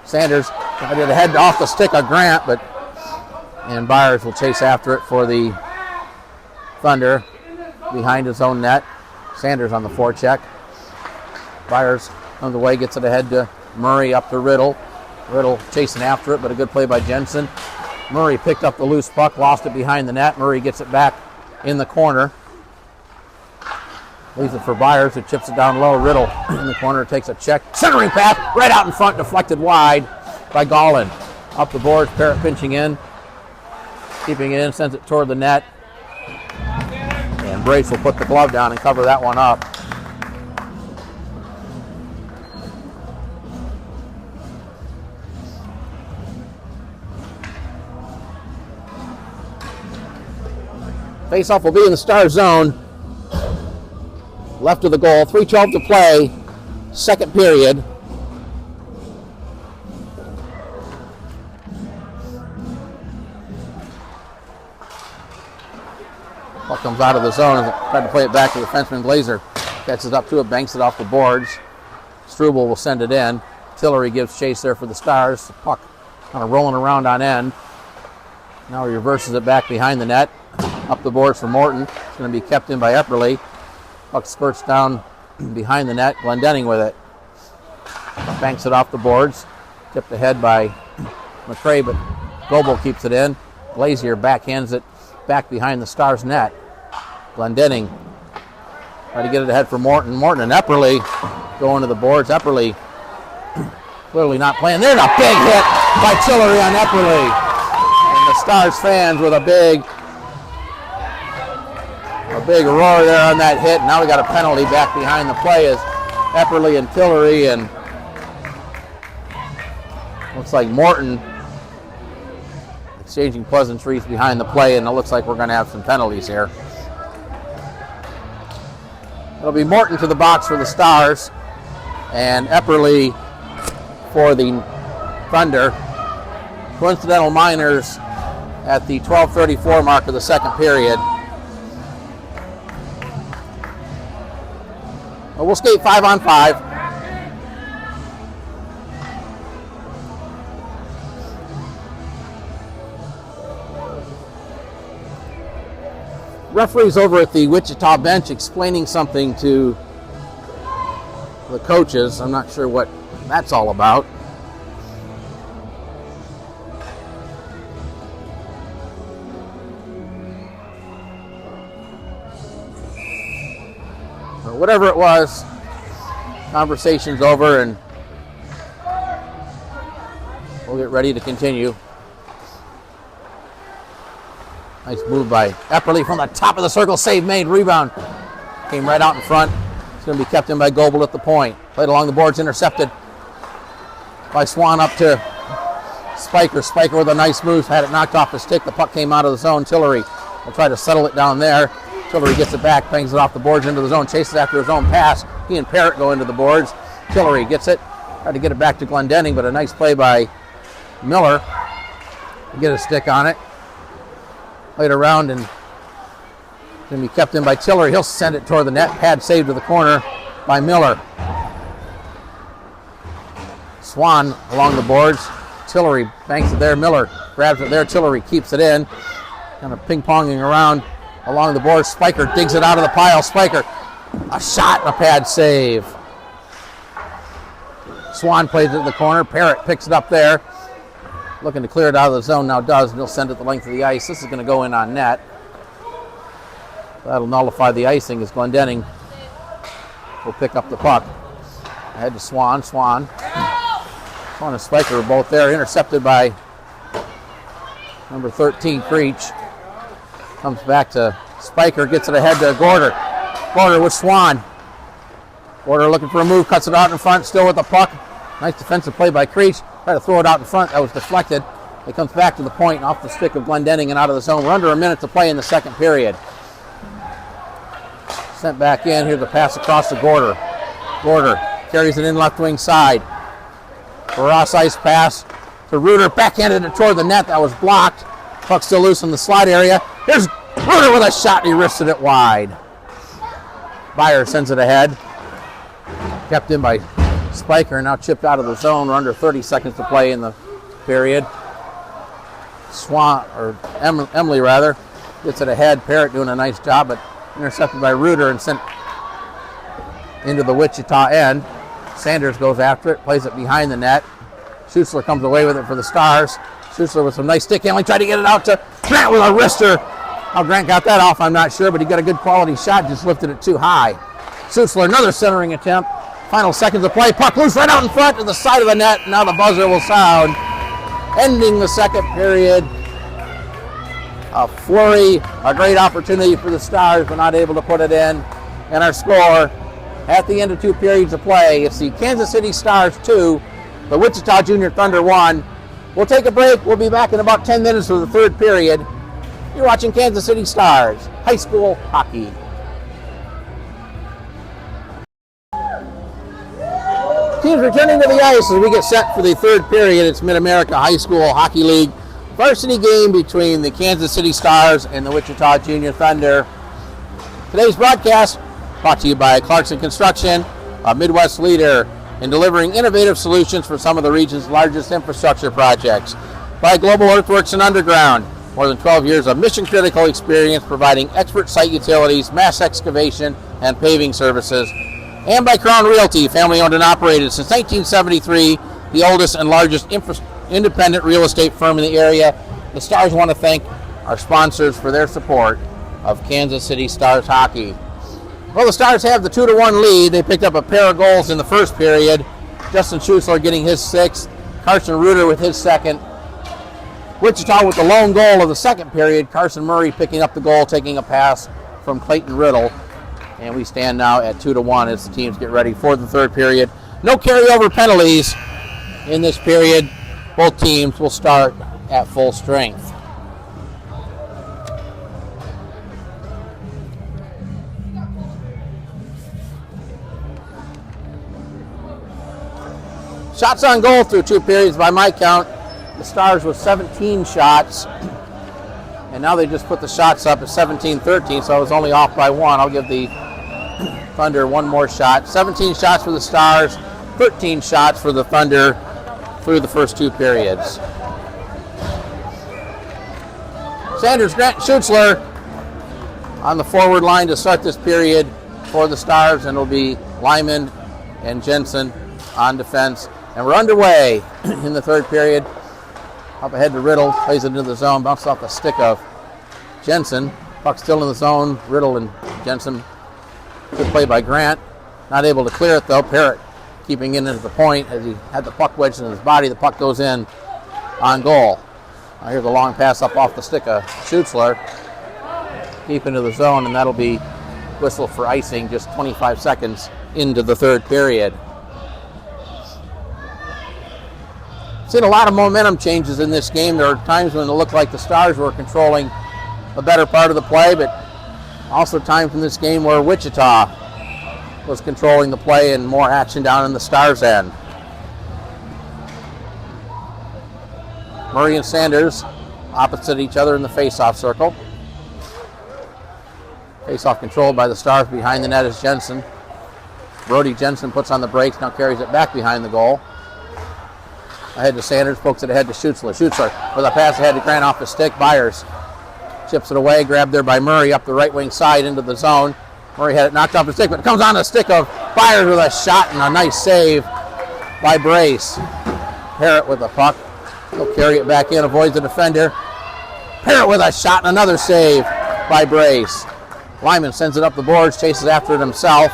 Sanders. Tried to head off the stick of Grant, and Byers will chase after it for the Thunder behind his own net. Sanders on the forecheck. Byers on the way, gets it ahead to Murray, up to Riddle. Riddle chasing after it, but a good play by Jensen. Murray picked up the loose puck, lost it behind the net. Murray gets it back in the corner. Leaves it for Byers, who chips it down low. Riddle in the corner takes a check. Centering pass right out in front, deflected wide by Gollin. Up the boards, Parrott pinching in. Keeping it in, sends it toward the net. And Brace will put the glove down and cover that one up. Face-off will be in the Stars zone. Left of the goal. 3:12 to play. Second period. Puck comes out of the zone and tried to play it back to the defenseman. Glazer catches up to it, banks it off the boards. Struble will send it in. Tillery gives chase there for the Stars. The puck kind of rolling around on end. Now he reverses it back behind the net. Up the boards for Morton. It's going to be kept in by Epperly. Puck spurts down behind the net. Glendenning with it. Banks it off the boards. Tipped ahead by McCray, but Goebel keeps it in. Glazier backhands it back behind the Stars net. Glendenning try to get it ahead for Morton. Morton and Epperly going to the boards. Epperly clearly not playing. There's a big hit by Tillery on Epperly. And the Stars fans with a big roar there on that hit. Now we got a penalty back behind the play as Epperly and Tillery, and looks like Morton exchanging pleasantries behind the play, and it looks like we're going to have some penalties here. It'll be Morton to the box for the Stars and Epperly for the Thunder. Coincidental minors at the 12:34 mark of the second period. But we'll skate 5-on-5. Referee's over at the Wichita bench explaining something to the coaches. I'm not sure what that's all about. But whatever it was, conversation's over and we'll get ready to continue. Nice move by Epperly from the top of the circle. Save made. Rebound. Came right out in front. It's going to be kept in by Goebel at the point. Played along the boards. Intercepted by Swan up to Spiker. Spiker with a nice move. Had it knocked off his stick. The puck came out of the zone. Tillery will try to settle it down there. Tillery gets it back. Bangs it off the boards into the zone. Chases after his own pass. He and Parrott go into the boards. Tillery gets it. Tried to get it back to Glendenning, but a nice play by Miller to get a stick on it. Played around and going to be kept in by Tillery. He'll send it toward the net. Pad saved to the corner by Miller. Swan along the boards. Tillery banks it there. Miller grabs it there. Tillery keeps it in. Kind of ping-ponging around along the boards. Spiker digs it out of the pile. Spiker, a shot and a pad save. Swan plays it in the corner. Parrott picks it up there. Looking to clear it out of the zone, now does, and he'll send it the length of the ice. This is going to go in on net. That'll nullify the icing as Glendenning will pick up the puck. Ahead to Swan. Swan and Spiker are both there. Intercepted by number 13, Creech. Comes back to Spiker, gets it ahead to Gorder. Gorder with Swan. Gorder looking for a move, cuts it out in front, still with the puck. Nice defensive play by Creech. Try to throw it out in front. That was deflected. It comes back to the point and off the stick of Glendenning and out of the zone. We're under a minute to play in the second period. Sent back in. Here's the pass across to Gorder. Gorder carries it in left wing side. Ross ice pass to Reuter. Backhanded it toward the net. That was blocked. Puck still loose in the slot area. Here's Reuter with a shot. He wristed it wide. Byer sends it ahead. Kept in by Spiker, now chipped out of the zone. We're under 30 seconds to play in the period. Emily gets it ahead. Parrott doing a nice job, but intercepted by Reuter and sent into the Wichita end. Sanders goes after it, plays it behind the net. Schussler comes away with it for the Stars. Schussler with some nice stick handling, tried to get it out to Grant with a wrister. How Grant got that off, I'm not sure, but he got a good quality shot, just lifted it too high. Schussler, another centering attempt. Final seconds of play. Puck loose right out in front to the side of the net. Now the buzzer will sound. Ending the second period. A flurry, a great opportunity for the Stars, but not able to put it in. And our score at the end of 2 periods of play, it's the Kansas City Stars 2, the Wichita Junior Thunder 1. We'll take a break. We'll be back in about 10 minutes for the third period. You're watching Kansas City Stars high school hockey. Teams returning to the ice as we get set for the third period. It's Mid-America High School Hockey League varsity game between the Kansas City Stars and the Wichita Junior Thunder. Today's broadcast brought to you by Clarkson Construction, a Midwest leader in delivering innovative solutions for some of the region's largest infrastructure projects. By Global Earthworks and Underground, more than 12 years of mission-critical experience providing expert site utilities, mass excavation, and paving services. And by Crown Realty, family-owned and operated since 1973, the oldest and largest independent real estate firm in the area. The Stars want to thank our sponsors for their support of Kansas City Stars hockey. Well, the Stars have the 2-1 lead. They picked up a pair of goals in the first period. Justin Schussler getting his 6th, Carson Reuter with his 2nd. Wichita with the lone goal of the second period. Carson Murray picking up the goal, taking a pass from Clayton Riddle. And we stand now at 2-1 as the teams get ready for the third period. No carryover penalties in this period. Both teams will start at full strength. Shots on goal through 2 periods by my count. The Stars with 17 shots. And now they just put the shots up at 17-13, so I was only off by 1. I'll give the Thunder one more shot. 17 shots for the Stars, 13 shots for the Thunder through the first two periods. Sanders, Grant, Schutzler on the forward line to start this period for the Stars, and it'll be Lyman and Jensen on defense. And we're underway in the third period. Up ahead to Riddle, plays it into the zone, bounces off the stick of Jensen. Puck still in the zone. Riddle and Jensen. Good play by Grant. Not able to clear it though. Parrott keeping it into the point as he had the puck wedged in his body. The puck goes in on goal. Now here's a long pass up off the stick of Schutzler. Deep into the zone, and that'll be whistle for icing just 25 seconds into the third period. Seen a lot of momentum changes in this game. There are times when it looked like the Stars were controlling a better part of the play, but also times in this game where Wichita was controlling the play and more action down in the Stars' end. Murray and Sanders opposite each other in the face-off circle. Face-off controlled by the Stars. Behind the net is Jensen. Brody Jensen puts on the brakes, now carries it back behind the goal. Ahead to Sanders, pokes it ahead to Schutzler. Schutzler with a pass ahead to Grant off the stick. Byers chips it away, grabbed there by Murray up the right wing side into the zone. Murray had it knocked off the stick, but it comes on the stick of Byers with a shot and a nice save by Brace. Parrott with the puck. He'll carry it back in, avoids the defender. Parrott with a shot and another save by Brace. Lyman sends it up the boards, chases after it himself.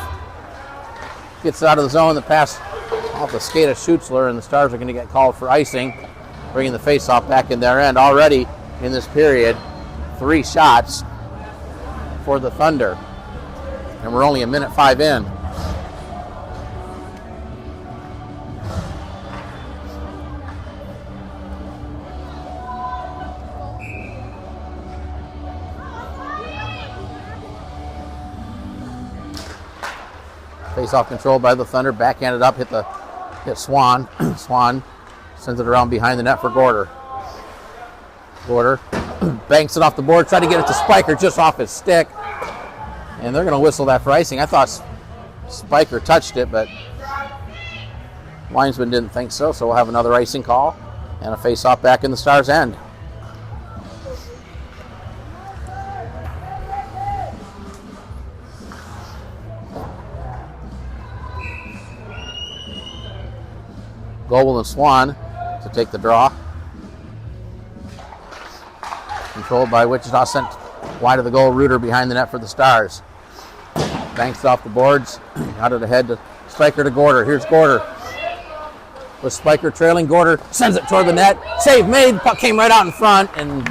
Gets it out of the zone. The pass off the skate of Schutzler, and the Stars are going to get called for icing, bringing the face-off back in their end. Already in this period, 3 shots for the Thunder, and we're only a minute 5 in. Face-off controlled by the Thunder, backhanded up, hit Swan. Swan sends it around behind the net for Gorder. Gorder banks it off the board, try to get it to Spiker just off his stick, and they're going to whistle that for icing. I thought Spiker touched it, but linesman didn't think so, so we'll have another icing call and a face-off back in the Stars' end. Goebel and Swan to take the draw. Controlled by Wichita, sent wide of the goal. Reuter behind the net for the Stars. Banks it off the boards. Out of the head to Spiker to Gorder. Here's Gorder. With Spiker trailing, Gorder sends it toward the net. Save made. Puck came right out in front, and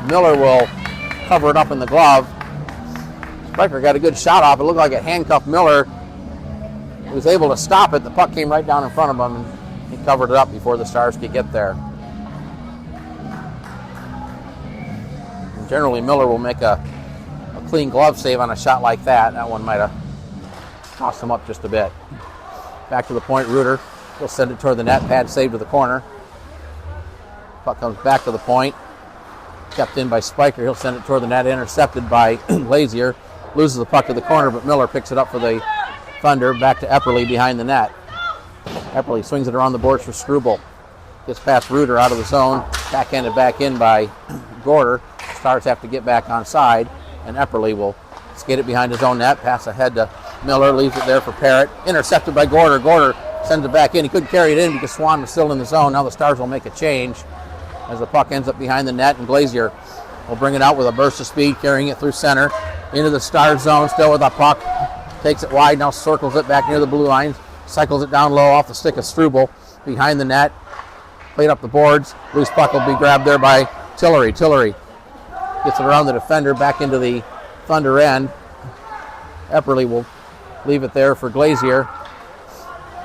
Miller will cover it up in the glove. Spiker got a good shot off. It looked like it handcuffed Miller. He was able to stop it. The puck came right down in front of him, and he covered it up before the Stars could get there. And generally, Miller will make a clean glove save on a shot like that. That one might have cost him up just a bit. Back to the point, Reuter. He'll send it toward the net. Pad save to the corner. Puck comes back to the point. Kept in by Spiker. He'll send it toward the net. Intercepted by Lazier. Loses the puck to the corner, but Miller picks it up for the Thunder. Back to Epperly behind the net. Epperly swings it around the boards for Struble. Gets past Reuter out of the zone. Backhanded back in by Gorder. Stars have to get back on side, and Epperly will skate it behind his own net. Pass ahead to Miller. Leaves it there for Parrott. Intercepted by Gorder. Gorder sends it back in. He couldn't carry it in because Swan was still in the zone. Now the Stars will make a change as the puck ends up behind the net, and Glazier will bring it out with a burst of speed, carrying it through center into the Stars zone. Still with the puck. Takes it wide, now circles it back near the blue line, cycles it down low off the stick of Struble behind the net, played up the boards. Loose puck will be grabbed there by Tillery. Tillery gets it around the defender, back into the Thunder end. Epperly will leave it there for Glazier.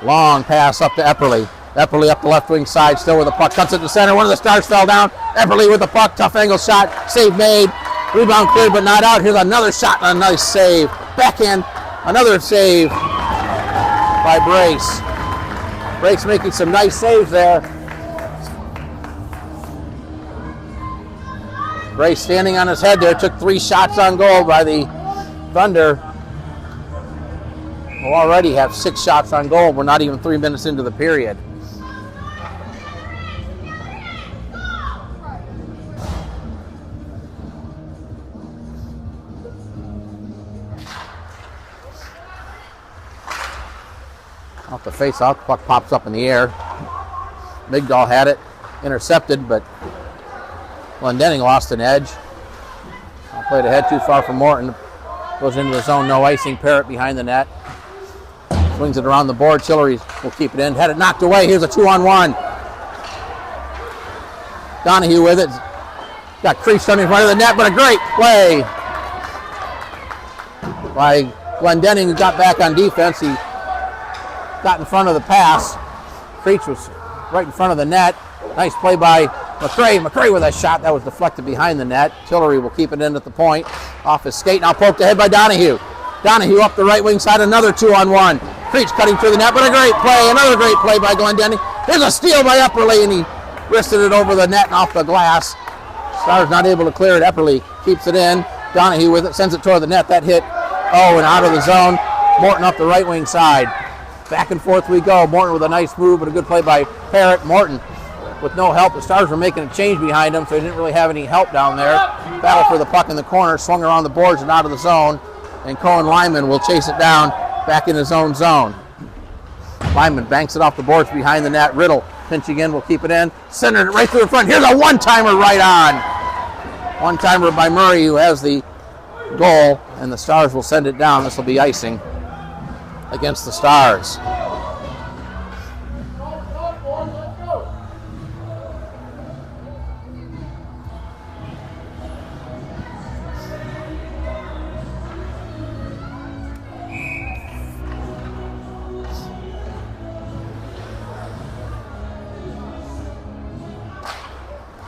Long pass up to Epperly. Epperly up the left wing side, still with the puck, cuts it to center. One of the Stars fell down. Epperly with the puck, tough angle shot, save made. Rebound cleared but not out. Here's another shot and a nice save. Backhand. Another save by Brace. Brace making some nice saves there. Brace standing on his head there. Took 3 shots on goal by the Thunder will already have 6 shots on goal. We're not even 3 minutes into the period. Off the face-off, puck pops up in the air. Migdal had it, intercepted, but Glendenning lost an edge. Played ahead too far from Morton. Goes into the zone, no icing. Parrott behind the net. Swings it around the board. Chillery will keep it in. Had it knocked away. Here's a 2-on-1. Donahue with it. Got creased in front of the net, but a great play by Glendenning, who got back on defense. He got in front of the pass. Creech was right in front of the net. Nice play by McCray. McCray with a shot that was deflected behind the net. Tillery will keep it in at the point. Off his skate. Now poked ahead by Donahue. Donahue up the right wing side. Another 2-on-1. Creech cutting through the net, but a great play. Another great play by Glendenning. There's a steal by Epperly, and he wristed it over the net and off the glass. Stars not able to clear it. Epperly keeps it in. Donahue with it. Sends it toward the net. That hit. Oh, and out of the zone. Morton up the right wing side. Back and forth we go. Morton with a nice move, but a good play by Parrott. Morton with no help. The Stars were making a change behind them, so they didn't really have any help down there. Battle for the puck in the corner. Swung around the boards and out of the zone. And Cohen Lyman will chase it down back in his own zone. Lyman banks it off the boards behind the net. Riddle pinching in, will keep it in. Centered it right through the front. Here's a one-timer right on. One-timer by Murray, who has the goal, and the Stars will send it down. This will be icing against the Stars.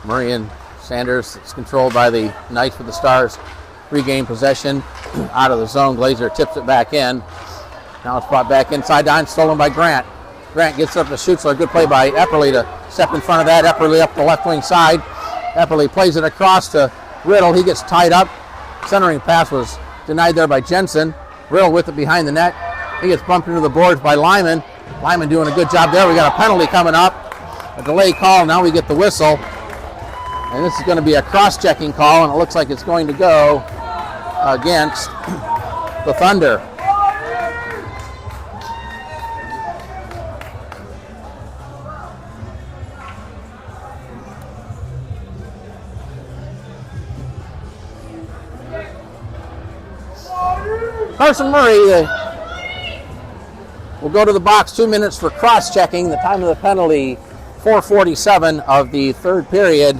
Murray and Sanders, it's controlled by the Knights with the Stars. Regain possession out of the zone. Glazer tips it back in. Now it's brought back inside down, stolen by Grant. Grant gets up to shoot, so a good play by Epperly to step in front of that. Epperly up the left wing side. Epperly plays it across to Riddle. He gets tied up. Centering pass was denied there by Jensen. Riddle with it behind the net. He gets bumped into the boards by Lyman. Lyman doing a good job there. We got a penalty coming up. A delay call. Now we get the whistle. And this is going to be a cross-checking call, and it looks like it's going to go against the Thunder. Carson Murray will go to the box. 2 minutes for cross-checking. The time of the penalty, 4:47 of the third period.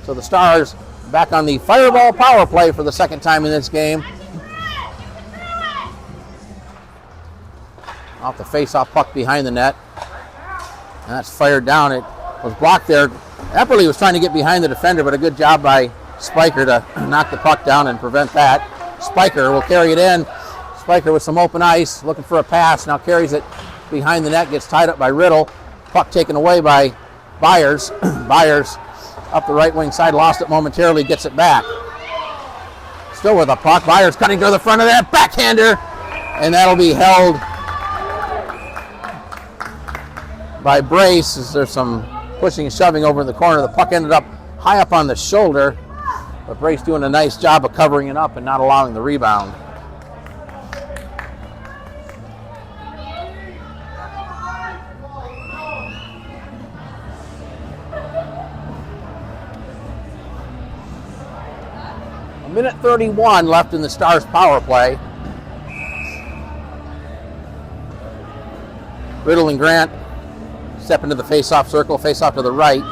So the Stars back on the Fireball power play for the second time in this game. Off the face-off puck behind the net. And that's fired down. It was blocked there. Epperly was trying to get behind the defender, but a good job by Spiker to knock the puck down and prevent that. Spiker will carry it in. Spiker with some open ice, looking for a pass. Now carries it behind the net, gets tied up by Riddle. Puck taken away by Byers. Byers up the right wing side, lost it momentarily, gets it back. Still with a puck. Byers cutting to the front of that backhander, and that'll be held by Brace as there's some pushing and shoving over in the corner. The puck ended up high up on the shoulder, but Brace doing a nice job of covering it up and not allowing the rebound. Minute 31 left in the Stars power play. Riddle and Grant step into the face-off circle, face-off to the right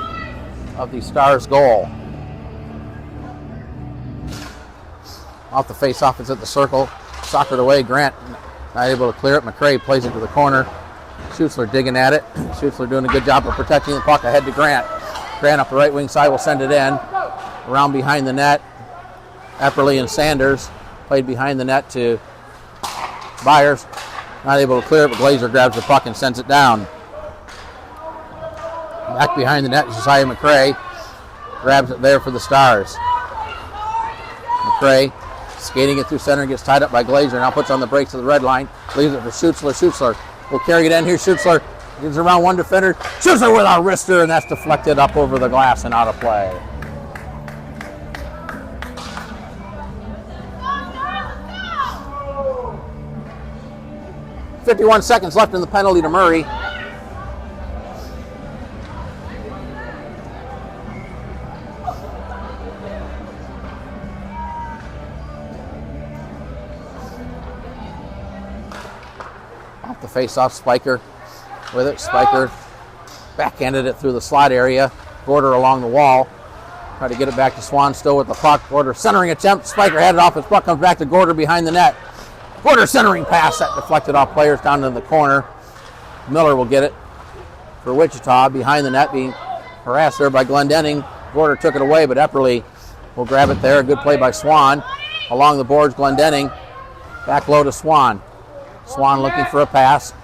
of the Stars goal. Off the face-off, it's at the circle, sockered away. Grant not able to clear it. McCray plays it to the corner. Schutzler digging at it. Schutzler doing a good job of protecting the puck ahead to Grant. Grant up the right wing side will send it in. Around behind the net. Epperly and Sanders played behind the net to Byers. Not able to clear it, but Glazer grabs the puck and sends it down. Back behind the net, Josiah McCray grabs it there for the Stars. McCray Skating it through center, gets tied up by Glazer. Now puts on the brakes to the red line. Leaves it for Schutzler. Schutzler will carry it in here. Schutzler gives around one defender. Schutzler with a wrister, and that's deflected up over the glass and out of play. .51 seconds left in the penalty to Murray. Off the face-off, Spiker with it. Spiker backhanded it through the slot area. Gorder along the wall. Try to get it back to Swan still with the puck. Gorder centering attempt. Spiker had it off. His puck comes back to Gorder behind the net. Gorder centering pass that deflected off players down in the corner. Miller will get it for Wichita behind the net, being harassed there by Glendenning. Gorder took it away, but Epperly will grab it there. A good play by Swan. Along the boards, Glendenning. Back low to Swan. Swan looking for a pass.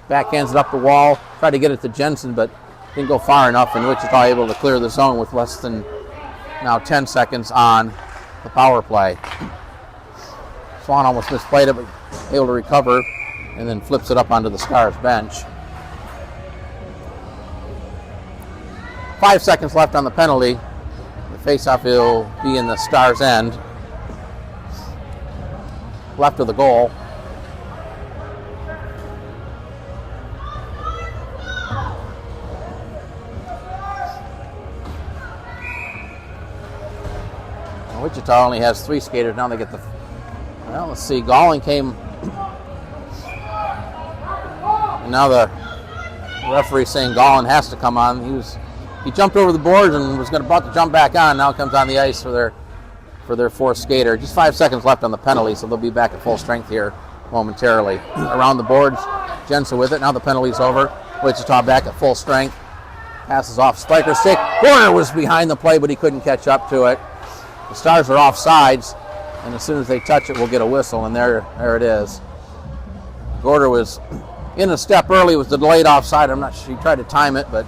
Backhands it up the wall. Tried to get it to Jensen, but didn't go far enough, and Wichita able to clear the zone with less than now 10 seconds on the power play. Swan almost misplayed it, but able to recover, and then flips it up onto the Stars bench. 5 seconds left on the penalty. The faceoff will be in the Stars' end, left of the goal. Wichita only has 3 skaters. Now they get the... Well, let's see. Galling came... And now the referee saying Galling has to come on. He jumped over the boards and was about to jump back on. Now comes on the ice for their 4th skater. Just 5 seconds left on the penalty, so they'll be back at full strength here momentarily. Around the boards, Jensen with it. Now the penalty's over. Wichita back at full strength. Passes off Spiker's stick. Gorder was behind the play, but he couldn't catch up to it. The Stars are off sides, and as soon as they touch it, we'll get a whistle, and there it is. Gorder was in a step early, was the delayed offside. I'm not sure, he tried to time it, but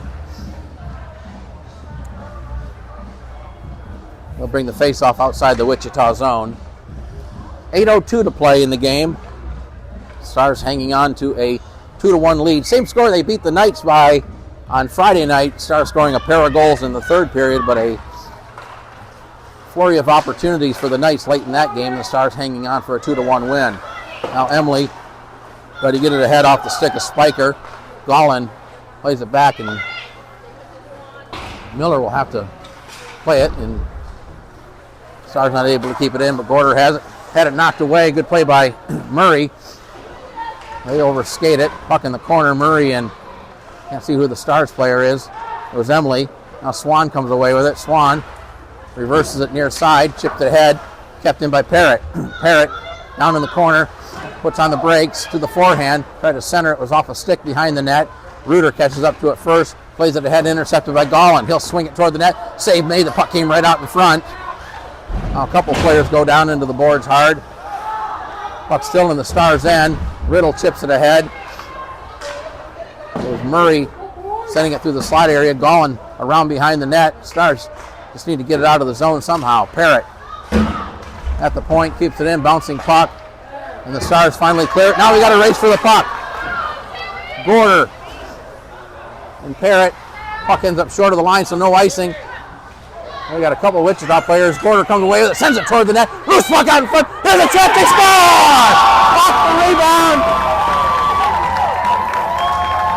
they'll bring the face-off outside the Wichita zone. 8:02 to play in the game. Stars hanging on to a 2-1 lead. Same score they beat the Knights by on Friday night. Stars scoring a pair of goals in the third period, but a flurry of opportunities for the Knights late in that game. The Stars hanging on for a 2-1 win. Now Emily tried to get it ahead off the stick of Spiker. Gallen plays it back, and Miller will have to play it, and Stars not able to keep it in, but Gorder has it. Had it knocked away. Good play by Murray. They overskate it. Puck in the corner. Murray, and can't see who the Stars player is. It was Emily. Now Swan comes away with it. Swan reverses it near side, chipped it ahead, kept in by Parrott. Parrott down in the corner, puts on the brakes to the forehand, tried to center it, was off a stick behind the net. Reuter catches up to it first, plays it ahead, intercepted by Gallen. He'll swing it toward the net, save made, the puck came right out in front. Now a couple players go down into the boards hard. Puck still in the Stars' end. Riddle chips it ahead. It was Murray sending it through the slot area. Gallen around behind the net. Stars just need to get it out of the zone somehow. Parrott at the point, keeps it in, bouncing puck, and the Stars finally clear it. Now we got a race for the puck. Gorder and Parrott. Puck ends up short of the line, so no icing. We got a couple of Wichita players. Gorder comes away with it, sends it toward the net. Loose puck out in front. Here's a chance, they score! Off the rebound.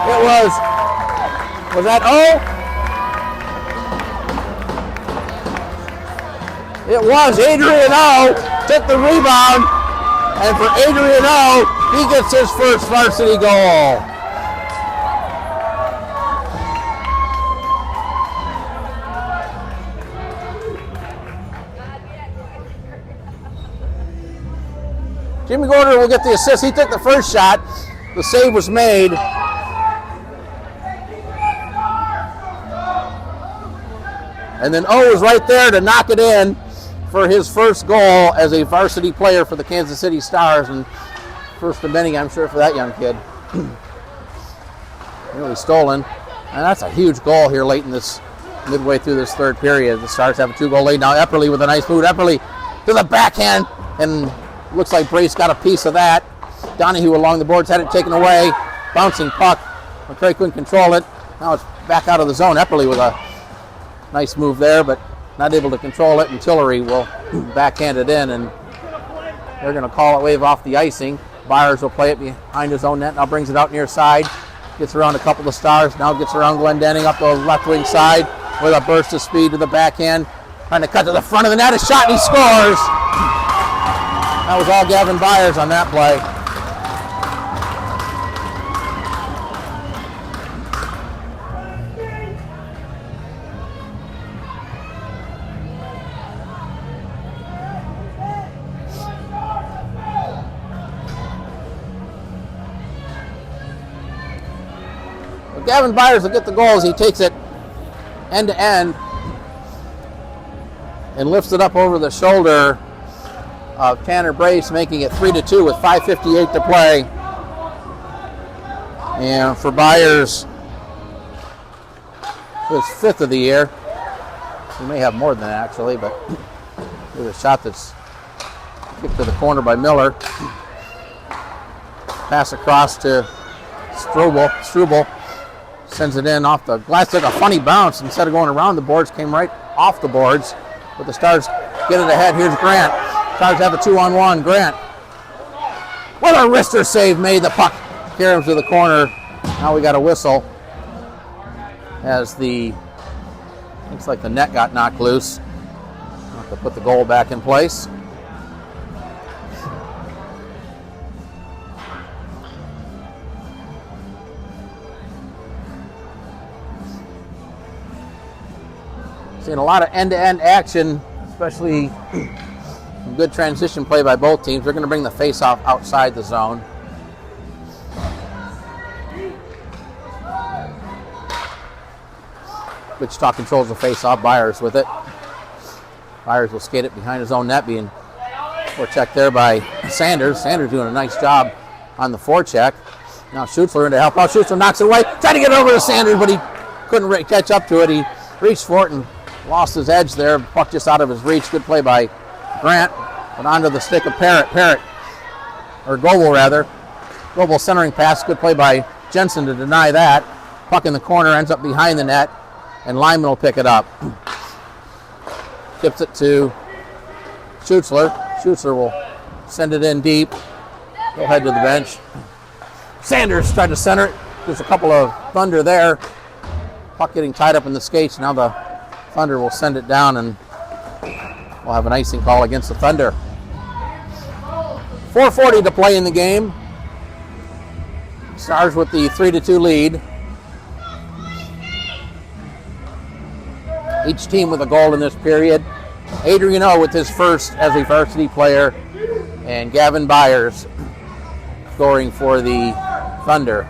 It was that O? It was Adrian O. Took the rebound, and for Adrian O, he gets his first varsity goal. Jimmy Gorder will get the assist. He took the first shot. The save was made. And then O was right there to knock it in for his first goal as a varsity player for the Kansas City Stars, and first of many, I'm sure, for that young kid. Nearly stolen. And that's a huge goal here late in this, midway through this third period. The Stars have a 2-goal lead. Now Epperly with a nice move. Epperly to the backhand. and looks like Brace got a piece of that. Donahue along the boards had it taken away. Bouncing puck. McCray couldn't control it. Now it's back out of the zone. Epperly with a nice move there, but not able to control it, and Tillery will backhand it in, and they're going to call it wave off the icing. Byers will play it behind his own net. Now brings it out near side. Gets around a couple of Stars. Now gets around Glendenning up the left wing side with a burst of speed to the backhand. Trying to cut to the front of the net. A shot, and he scores. That was all Gavin Byers on that play. Gavin Byers will get the goals. He takes it end to end and lifts it up over the shoulder of Tanner Brace, making it 3-2 with 5:58 to play. And for Byers, his 5th of the year. He may have more than that actually, but there's a shot that's kicked to the corner by Miller. Pass across to Struble. Sends it in off the glass. Took a funny bounce. Instead of going around the boards, came right off the boards. But the Stars get it ahead. Here's Grant. Stars have a 2-on-1. Grant. What a wrister save made. The puck carries him to the corner. Now we got a whistle as looks like the net got knocked loose. We'll have to put the goal back in place. Seeing a lot of end-to-end action, especially some good transition play by both teams. They're going to bring the face-off outside the zone. Wichita controls the face-off. Byers with it. Byers will skate it behind his own net, being forechecked there by Sanders. Sanders doing a nice job on the forecheck. Now Schutzler in to help out. Schutzler knocks it away. Tried to get over to Sanders, but he couldn't catch up to it. He reached for it and lost his edge there. Puck just out of his reach. Good play by Grant. But onto the stick of Goebel rather. Goebel centering pass. Good play by Jensen to deny that. Puck in the corner, ends up behind the net, and Lyman will pick it up. Tips it to Schutzler. Schutzler will send it in deep. He'll head to the bench. Sanders tried to center it. There's a couple of Thunder there. Puck getting tied up in the skates. Now the Thunder will send it down, and we'll have an icing call against the Thunder. 4:40 to play in the game. Stars with the 3-2 lead. Each team with a goal in this period. Adrian O with his first as a varsity player, and Gavin Byers scoring for the Thunder.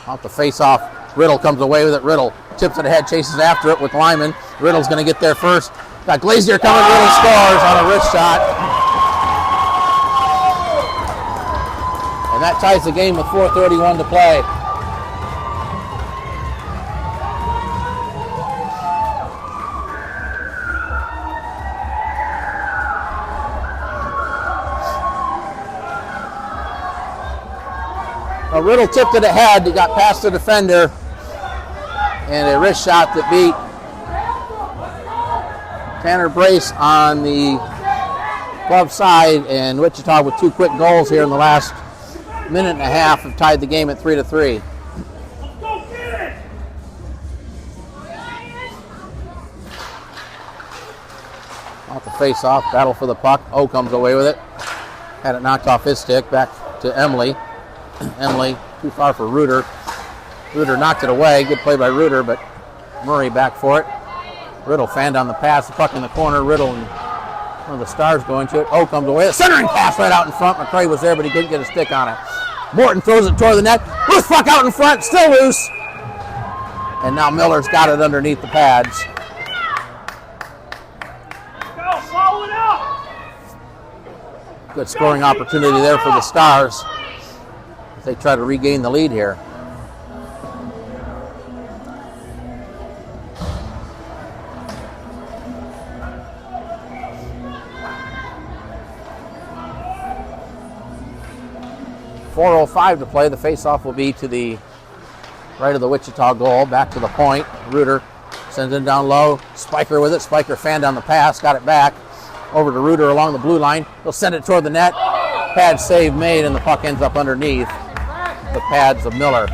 Off the face-off, Riddle comes away with it. Riddle tips it ahead, chases after it with Lyman. Riddle's going to get there first. Got Glazier coming. Riddle scores on a wrist shot. And that ties the game with 4:31 to play. Riddle tipped it ahead. He got past the defender, and a wrist shot that beat Tanner Brace on the glove side, and Wichita with 2 quick goals here in the last minute and a half have tied the game at 3-3. Off the face-off, battle for the puck. O comes away with it. Had it knocked off his stick. Back to Emily. Emily, too far for Reuter. Reuter knocked it away. Good play by Reuter, but Murray back for it. Riddle fanned on the pass. The puck in the corner. Riddle and one of the Stars going to it. O comes away. The centering pass right out in front. McCray was there, but he couldn't get a stick on it. Morton throws it toward the net. Loose puck out in front. Still loose. And now Miller's got it underneath the pads. Good scoring opportunity there for the Stars. They try to regain the lead here. 4:05 to play. The faceoff will be to the right of the Wichita goal. Back to the point. Reuter sends it down low. Spiker with it. Spiker fanned on the pass. Got it back. Over to Reuter along the blue line. He'll send it toward the net. Pad save made, and the puck ends up underneath the pads of Miller.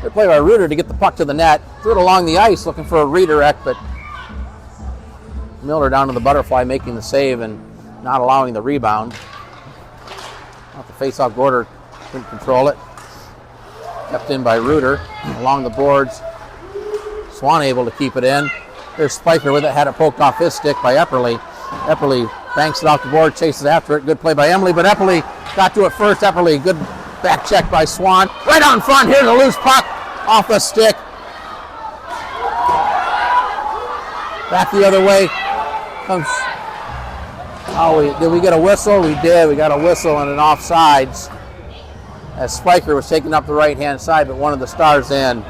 Good play by Reuter to get the puck to the net. Threw it along the ice looking for a redirect, but Miller down to the butterfly making the save and not allowing the rebound. Off the face-off, Gorder couldn't control it. Kept in by Reuter along the boards. Swan able to keep it in. There's Spiker with it, had it poked off his stick by Epperly. Epperly banks it off the board, chases after it. Good play by Emily, but Epperly got to it first. Epperly, good back check by Swan. Right out in front, here's a loose puck off the stick. Back the other way. Comes. Oh, did we get a whistle? We did. We got a whistle and an offsides. As Spiker was taking up the right-hand side, but one of the Stars in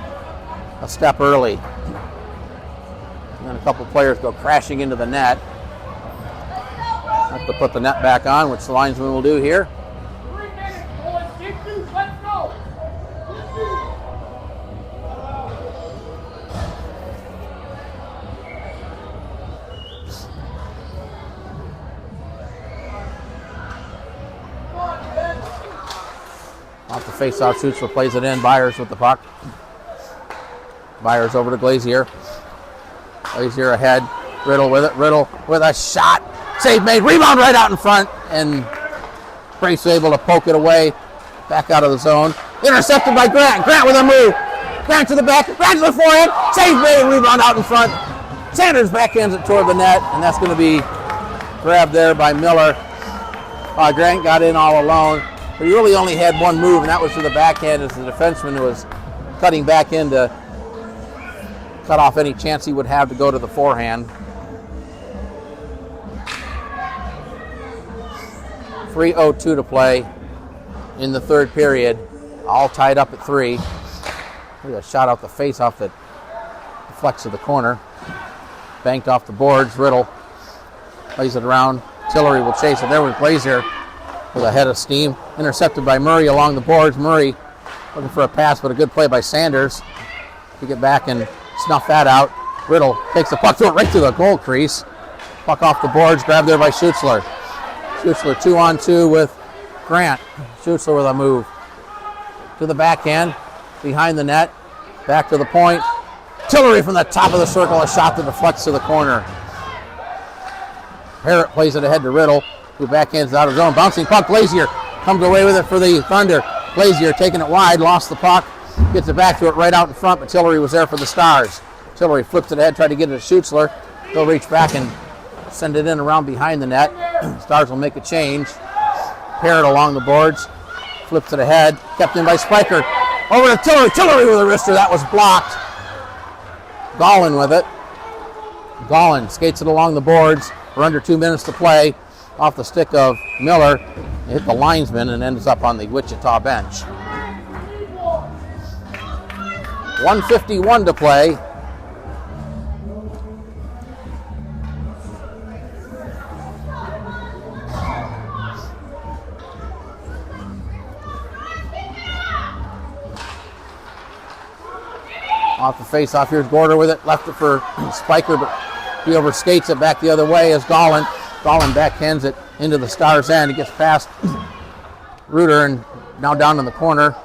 a step early. And then a couple players go crashing into the net. Have to put the net back on, which the linesman will do here. Off the face-off, Schutzler plays it in. Byers with the puck. Byers over to Glazier. Glazier ahead. Riddle with it. Riddle with a shot. Save made. Rebound right out in front. And Brace able to poke it away. Back out of the zone. Intercepted by Grant. Grant with a move. Grant to the back. Grant to the forehand. Save made. Rebound out in front. Sanders backhands it toward the net. And that's going to be grabbed there by Miller. Grant got in all alone. But he really only had one move, and that was to the backhand as the defenseman who was cutting back in to cut off any chance he would have to go to the forehand. 3:02 to play in the third period. All tied up at 3. Look at that shot out the face-off that deflects to the corner. Banked off the boards. Riddle plays it around. Tillery will chase it. There was Glazier with a head of steam. Intercepted by Murray along the boards. Murray looking for a pass, but a good play by Sanders to get back and snuff that out. Riddle takes the puck to it right to the goal crease. Puck off the boards, grabbed there by Schutzler. Schutzler 2-on-2 with Grant. Schutzler with a move to the backhand, behind the net, back to the point. Tillery from the top of the circle, a shot that deflects to the corner. Parrott plays it ahead to Riddle, who backhands out of zone. Bouncing puck, Glazier comes away with it for the Thunder. Glazier taking it wide, lost the puck, gets it back to it right out in front, but Tillery was there for the Stars. Tillery flips it ahead, tried to get it to Schutzler. He'll reach back and send it in around behind the net. Stars will make a change. Parrott along the boards, flips it ahead, kept in by Spiker. Over to Tillery, Tillery with a wrister, that was blocked. Gollin with it. Gollin skates it along the boards. We're under 2 minutes to play. Off the stick of Miller, it hit the linesman and ends up on the Wichita bench. 1:51 to play. Off the face-off, here's Gorder with it. Left it for Spiker, but he overskates it back the other way as Gollin. Gollin backhands it into the Stars' end. It gets past Reuter and now down in the corner.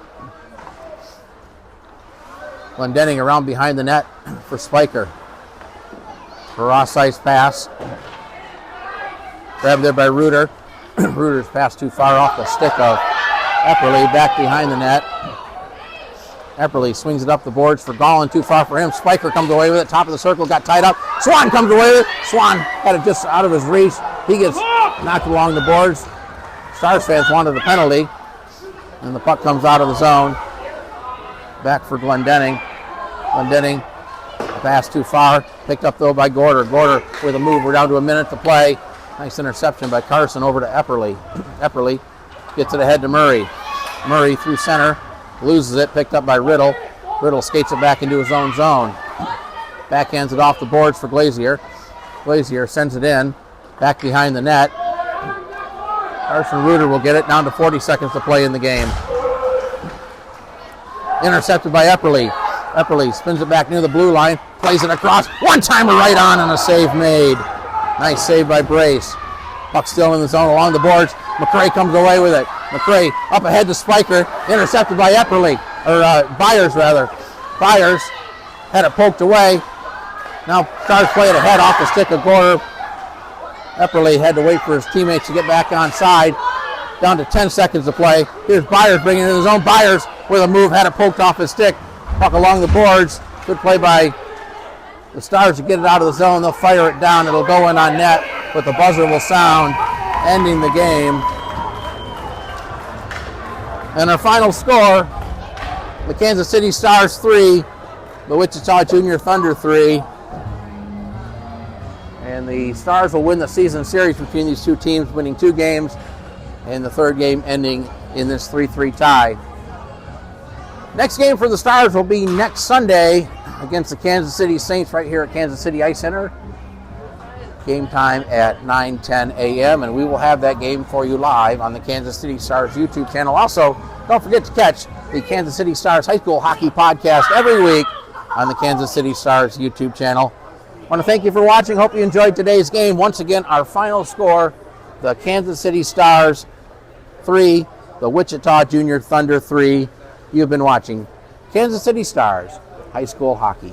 Glendenning around behind the net for Spiker. For Ross-sized pass. Grabbed there by Reuter. Reuter's pass too far off the stick of Epperly, back behind the net. Epperly swings it up the boards for Gollin, too far for him. Spiker comes away with it, top of the circle, got tied up. Swan comes away with it. Swan had it just out of his reach. He gets knocked along the boards. Stars fans wanted the penalty, and the puck comes out of the zone. Back for Glendenning. Glendenning, pass too far, picked up though by Gorder. Gorder with a move, we're down to a minute to play. Nice interception by Carson over to Epperly. Epperly gets it ahead to Murray. Murray through center. Loses it, picked up by Riddle. Riddle skates it back into his own zone. Backhands it off the boards for Glazier. Glazier sends it in. Back behind the net. Carson Reuter will get it, down to 40 seconds to play in the game. Intercepted by Epperly. Epperly spins it back near the blue line, plays it across, one-timer right on, and a save made. Nice save by Brace. Puck still in the zone along the boards. McCray comes away with it. McCray up ahead to Spiker, intercepted by Epperly, or Byers rather. Byers had it poked away. Now Stars play it ahead off the stick of Gore. Epperly had to wait for his teammates to get back onside. Down to 10 seconds to play. Here's Byers bringing it in his own. Byers with a move, had it poked off his stick. Puck along the boards. Good play by the Stars to get it out of the zone. They'll fire it down. It'll go in on net, but the buzzer will sound, ending the game. And our final score, the Kansas City Stars 3, the Wichita Junior Thunder 3. And the Stars will win the season series between these two teams, winning 2 games, and the third game ending in this 3-3 tie. Next game for the Stars will be next Sunday against the Kansas City Saints right here at Kansas City Ice Center. Game time at 9:10 a.m. and we will have that game for you live on the Kansas City Stars YouTube channel. Also, don't forget to catch the Kansas City Stars High School Hockey Podcast every week on the Kansas City Stars YouTube channel. I want to thank you for watching. Hope you enjoyed today's game. Once again, our final score, the Kansas City Stars 3, the Wichita Junior Thunder 3. You've been watching Kansas City Stars High School Hockey.